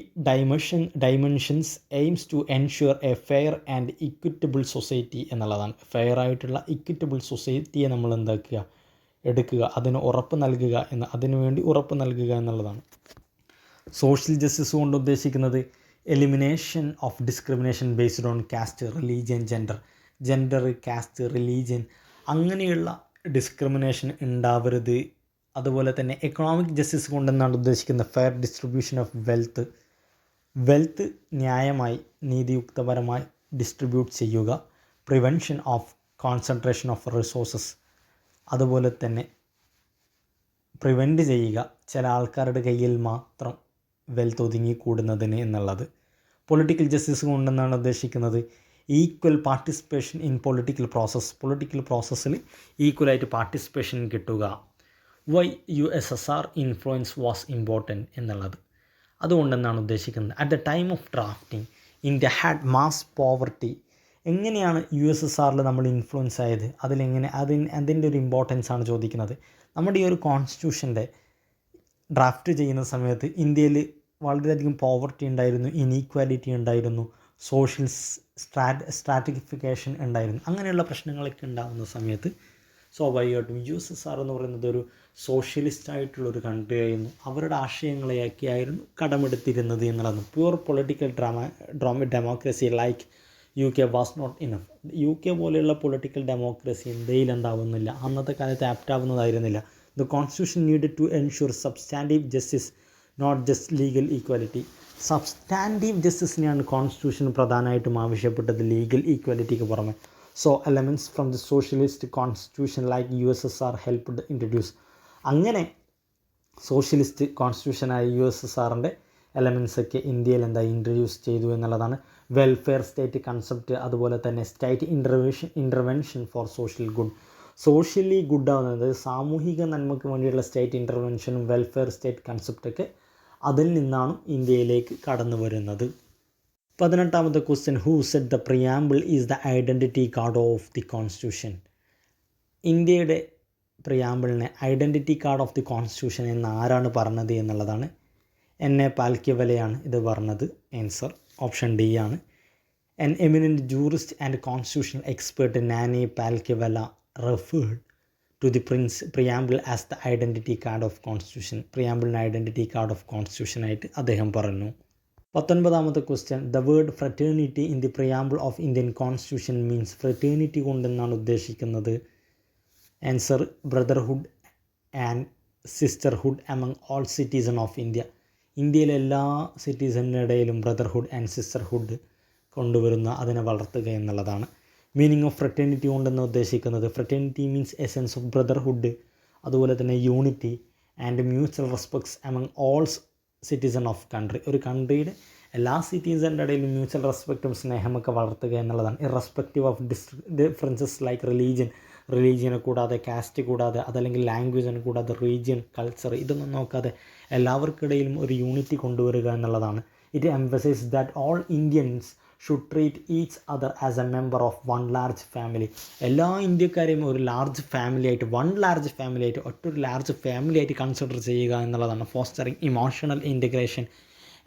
dimensions aims to ensure a fair and equitable society എന്നുള്ളതാണ്. ഫെയർ ആയിട്ടുള്ള ഇക്വിറ്റബിൾ സൊസൈറ്റിയെ നമ്മൾ എന്താക്കുക, എടുക്കുക, അതിനുവേണ്ടി ഉറപ്പ് നൽകുക എന്നുള്ളതാണ്. സോഷ്യൽ ജസ്റ്റിസ് കൊണ്ട് ഉദ്ദേശിക്കുന്നത് elimination of discrimination based on caste, religion, gender, caste, religion അങ്ങനെയുള്ള ഡിസ്ക്രിമിനേഷൻ ഉണ്ടാവരുത്. അതുപോലെ തന്നെ എക്കണോമിക് ജസ്റ്റിസ് കൊണ്ടെന്നാണ് ഉദ്ദേശിക്കുന്നത് ഫെയർ ഡിസ്ട്രിബ്യൂഷൻ ഓഫ് വെൽത്ത് ന്യായമായി നീതിയുക്തപരമായി ഡിസ്ട്രിബ്യൂട്ട് ചെയ്യുക. Prevention of concentration of resources, അതുപോലെ തന്നെ പ്രിവെൻറ്റ് ചെയ്യുക ചില ആൾക്കാരുടെ കയ്യിൽ മാത്രം വെൽത്ത് ഒതുങ്ങിക്കൂടുന്നതിന് എന്നുള്ളത്. പൊളിറ്റിക്കൽ ജസ്റ്റിസ് കൊണ്ടെന്നാണ് ഉദ്ദേശിക്കുന്നത് ഈക്വൽ പാർട്ടിസിപ്പേഷൻ ഇൻ പൊളിറ്റിക്കൽ പ്രോസസ്സിൽ ഈക്വലായിട്ട് പാർട്ടിസിപ്പേഷൻ കിട്ടുക. Why USSR influence was important എന്നുള്ളത് അതുകൊണ്ടെന്നാണ് ഉദ്ദേശിക്കുന്നത്. At the time of drafting India had mass poverty, എങ്ങനെയാണ് USSRൽ നമ്മൾ ഇൻഫ്ലുവൻസ് ആയത്, അതിൻ്റെ ഒരു ഇമ്പോർട്ടൻസ് ആണ് ചോദിക്കുന്നത്. നമ്മുടെ ഈ ഒരു കോൺസ്റ്റിറ്റ്യൂഷൻ്റെ ഡ്രാഫ്റ്റ് ചെയ്യുന്ന സമയത്ത് ഇന്ത്യയിൽ വളരെയധികം പോവർട്ടി ഉണ്ടായിരുന്നു, ഇനീക്വാലിറ്റി ഉണ്ടായിരുന്നു, സോഷ്യൽ സ്ട്രാറ്റിഫിക്കേഷൻ ഉണ്ടായിരുന്നു. അങ്ങനെയുള്ള പ്രശ്നങ്ങളൊക്കെ ഉണ്ടാകുന്ന സമയത്ത് സ്വാഭാവികമായിട്ടും USSR എന്ന് പറയുന്നത് ഒരു സോഷ്യലിസ്റ്റ് ആയിട്ടുള്ളൊരു കൺട്രി ആയിരുന്നു. അവരുടെ ആശയങ്ങളെയൊക്കെ ആയിരുന്നു കടമെടുത്തിരുന്നത് എന്നുള്ളതാണ്. Pure political democracy like UK was not enough. UK പോലെയുള്ള പൊളിറ്റിക്കൽ ഡെമോക്രസി ഇന്ത്യയിൽ എന്താവുന്നില്ല, അന്നത്തെ കാലത്ത് ആപ്റ്റാവുന്നതായിരുന്നില്ല. The constitution needed to ensure substantive justice, not just legal equality. Substantive ജസ്റ്റിസിനെയാണ് കോൺസ്റ്റിറ്റ്യൂഷൻ പ്രധാനമായിട്ടും ആവശ്യപ്പെട്ടത്, ലീഗൽ ഈക്വാലിറ്റിക്ക് പുറമെ. So elements from the socialist constitution like USSR helped introduce, അങ്ങനെ സോഷ്യലിസ്റ്റ് കോൺസ്റ്റിറ്റ്യൂഷനായ USSRൻ്റെ എലമെൻറ്റ്സൊക്കെ ഇന്ത്യയിൽ ഇൻട്രൊഡ്യൂസ് ചെയ്തു എന്നുള്ളതാണ്. വെൽഫെയർ സ്റ്റേറ്റ് കൺസെപ്റ്റ്, അതുപോലെ തന്നെ state intervention for social good, socially good ആവുന്നത് സാമൂഹിക നന്മയ്ക്ക് വേണ്ടിയുള്ള സ്റ്റേറ്റ് ഇൻ്റർവെൻഷനും വെൽഫെയർ സ്റ്റേറ്റ് കൺസെപ്റ്റൊക്കെ അതിൽ നിന്നാണ് ഇന്ത്യയിലേക്ക് കടന്നു വരുന്നത്. 18ാമത്തെ question, who set the preamble is the identity card of the constitution. ഇന്ത്യയുടെ പ്രിയാമ്പിളിനെ identity card of the constitution എന്ന് ആരാണ് പറഞ്ഞത് എന്നുള്ളതാണ്. N.A. പാൽക്കിവലയാണ് ഇത് പറഞ്ഞത്. ആൻസർ ഓപ്ഷൻ ഡി ആണ്. An eminent jurist and constitutional expert Nani Palkhivala referred to the preamble as the identity card of constitution. Preamble identity card of constitution ആയിട്ട് അദ്ദേഹം പറഞ്ഞു. 19ാമത്തെ question, the word fraternity in the preamble of Indian constitution means, fraternity കൊണ്ടെന്നാണ് ഉദ്ദേശിക്കുന്നത്. Answer brotherhood and sisterhood among all citizen of India. ഇന്ത്യയിലെ എല്ലാ സിറ്റിസണിനിടയിലും brotherhood and sisterhood കൊണ്ടുവരുന്ന, അതിനെ വളർത്തുക എന്നുള്ളതാണ്. മീനിങ് ഓഫ് ഫ്രറ്റേണിറ്റി കൊണ്ടെന്ന് ഉദ്ദേശിക്കുന്നത്, fraternity means A sense of brotherhood, അതുപോലെ തന്നെ unity and mutual respects among all citizen of country. ഒരു കൺട്രിയുടെ എല്ലാ സിറ്റിസൻ്റെ ഇടയിലും മ്യൂച്വൽ റെസ്പെക്റ്റും സ്നേഹമൊക്കെ വളർത്തുക എന്നുള്ളതാണ്. Irrespective of differences like religion, റിലീജിയനെ കൂടാതെ, കാസ്റ്റ് കൂടാതെ, അതല്ലെങ്കിൽ ലാംഗ്വേജിനെ കൂടാതെ, റീജിയൻ, കൾച്ചർ ഇതൊന്നും നോക്കാതെ എല്ലാവർക്കിടയിലും ഒരു യൂണിറ്റി കൊണ്ടുവരിക എന്നുള്ളതാണ്. It emphasise that all Indians should treat each other as a member of one large family. എല്ലാ ഇന്ത്യക്കാരെയും ഒരു ലാർജ് ഫാമിലി ആയിട്ട്, വൺ ലാർജ് ഫാമിലി ആയിട്ട്, ഒറ്റൊരു ലാർജ് ഫാമിലി ആയിട്ട് കൺസിഡർ ചെയ്യുക എന്നുള്ളതാണ്. Fostering emotional integration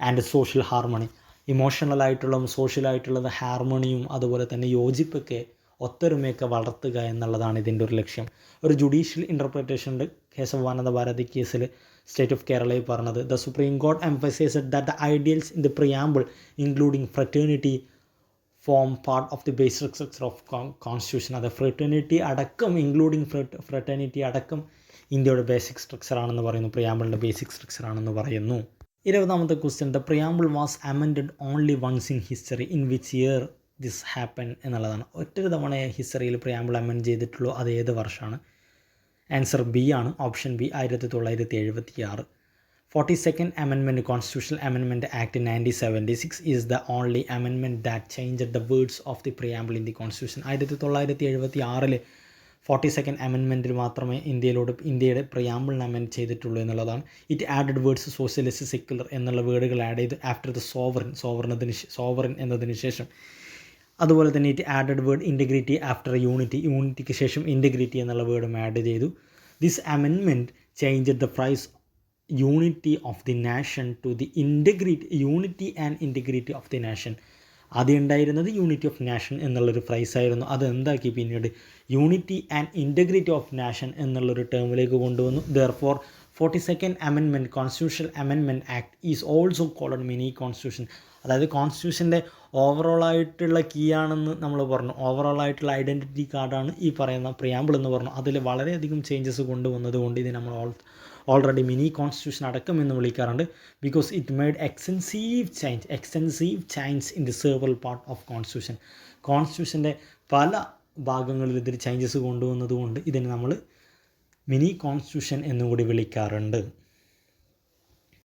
and social harmony. ഇമോഷണലായിട്ടുള്ളതും സോഷ്യലായിട്ടുള്ളത് ഹാർമണിയും അതുപോലെ തന്നെ യോജിപ്പൊക്കെ, ഒത്തൊരുമയൊക്കെ വളർത്തുക എന്നുള്ളതാണ് ഇതിൻ്റെ ഒരു ലക്ഷ്യം. ഒരു ജുഡീഷ്യൽ ഇൻ്റർപ്രിറ്റേഷൻ ഉണ്ട് കേശവാനന്ദ ഭാരതി കേസിൽ സ്റ്റേറ്റ് ഓഫ് കേരളയിൽ പറഞ്ഞത്. The supreme court emphasised that the ideals in the preamble including fraternity form part of the basic structure of constitution. അത് ഫ്രറ്റേണിറ്റി അടക്കം, ഇൻക്ലൂഡിങ് ഫ്രറ്റേണിറ്റി അടക്കം ഇന്ത്യയുടെ ബേസിക് സ്ട്രക്ചറാണെന്ന് പറയുന്നു, പ്രിയാമ്പിളിൻ്റെ ബേസിക് സ്ട്രക്ചറാണെന്ന് പറയുന്നു. 20ാമത്തെ question, the preamble was amended only once in history, in which year this happen എന്നുള്ളതാണ്. ഒറ്റൊരു തവണയെ ഹിസ്റ്ററിയിൽ പ്രിയാമ്പിൾ അമെൻഡ് ചെയ്തിട്ടുള്ളൂ, അത് ഏത് വർഷമാണ്? ആൻസർ ബി ആണ്, option B, 1976. 42nd Amendment Constitutional Amendment Act 1976 is the only amendment that changed the words of the preamble in the Constitution. 1976 42nd Amendment മാത്രമേ ഇന്ത്യയുടെ പ്രിയാമ്പിളിന് അമെൻഡ് ചെയ്തിട്ടുള്ളൂ എന്നുള്ളതാണ്. It added words socialist, secular എന്നുള്ള വേർഡുകൾ add ചെയ്തു after the sovereign എന്നതിന് ശേഷം. അതുപോലെ തന്നെ it added word integrity after യൂണിറ്റിക്ക് ശേഷം ഇൻറ്റഗ്രിറ്റി എന്നുള്ള വേർഡും ആഡ് ചെയ്തു. This amendment changed the phrase unity of the nation to the unity and integrity of the nation. ആദ്യം ഉണ്ടായിരുന്നത് യൂണിറ്റി ഓഫ് നാഷൻ എന്നുള്ളൊരു ഫ്രൈസായിരുന്നു. അത് എന്താക്കി പിന്നീട് unity and integrity of nation എന്നുള്ളൊരു ടേമിലേക്ക് കൊണ്ടുവന്നു. Therefore 42nd Amendment Constitutional Amendment Act is also called mini constitution. അതായത് കോൺസ്റ്റിറ്റ്യൂഷൻ്റെ ഓവറോളായിട്ടുള്ള കീ ആണെന്ന് നമ്മൾ പറഞ്ഞു, ഓവറോളായിട്ടുള്ള ഐഡൻറ്റിറ്റി കാർഡാണ് ഈ പറയുന്ന പ്രിയാമ്പിൾ എന്ന് പറഞ്ഞു. അതിൽ വളരെയധികം ചേഞ്ചസ് കൊണ്ടുവന്നത് കൊണ്ട് ഇത് നമ്മൾ ഓൾറെഡി മിനി കോൺസ്റ്റിറ്റ്യൂഷൻ അടക്കം എന്ന് വിളിക്കാറുണ്ട്. Because it made extensive change in the several part of constitution. കോൺസ്റ്റിറ്റ്യൂഷൻ്റെ പല ഭാഗങ്ങളിൽ ഇതിൽ ചേഞ്ചസ് കൊണ്ടുവന്നത് കൊണ്ട് ഇതിന് നമ്മൾ മിനി കോൺസ്റ്റിറ്റ്യൂഷൻ എന്നുകൂടി വിളിക്കാറുണ്ട്.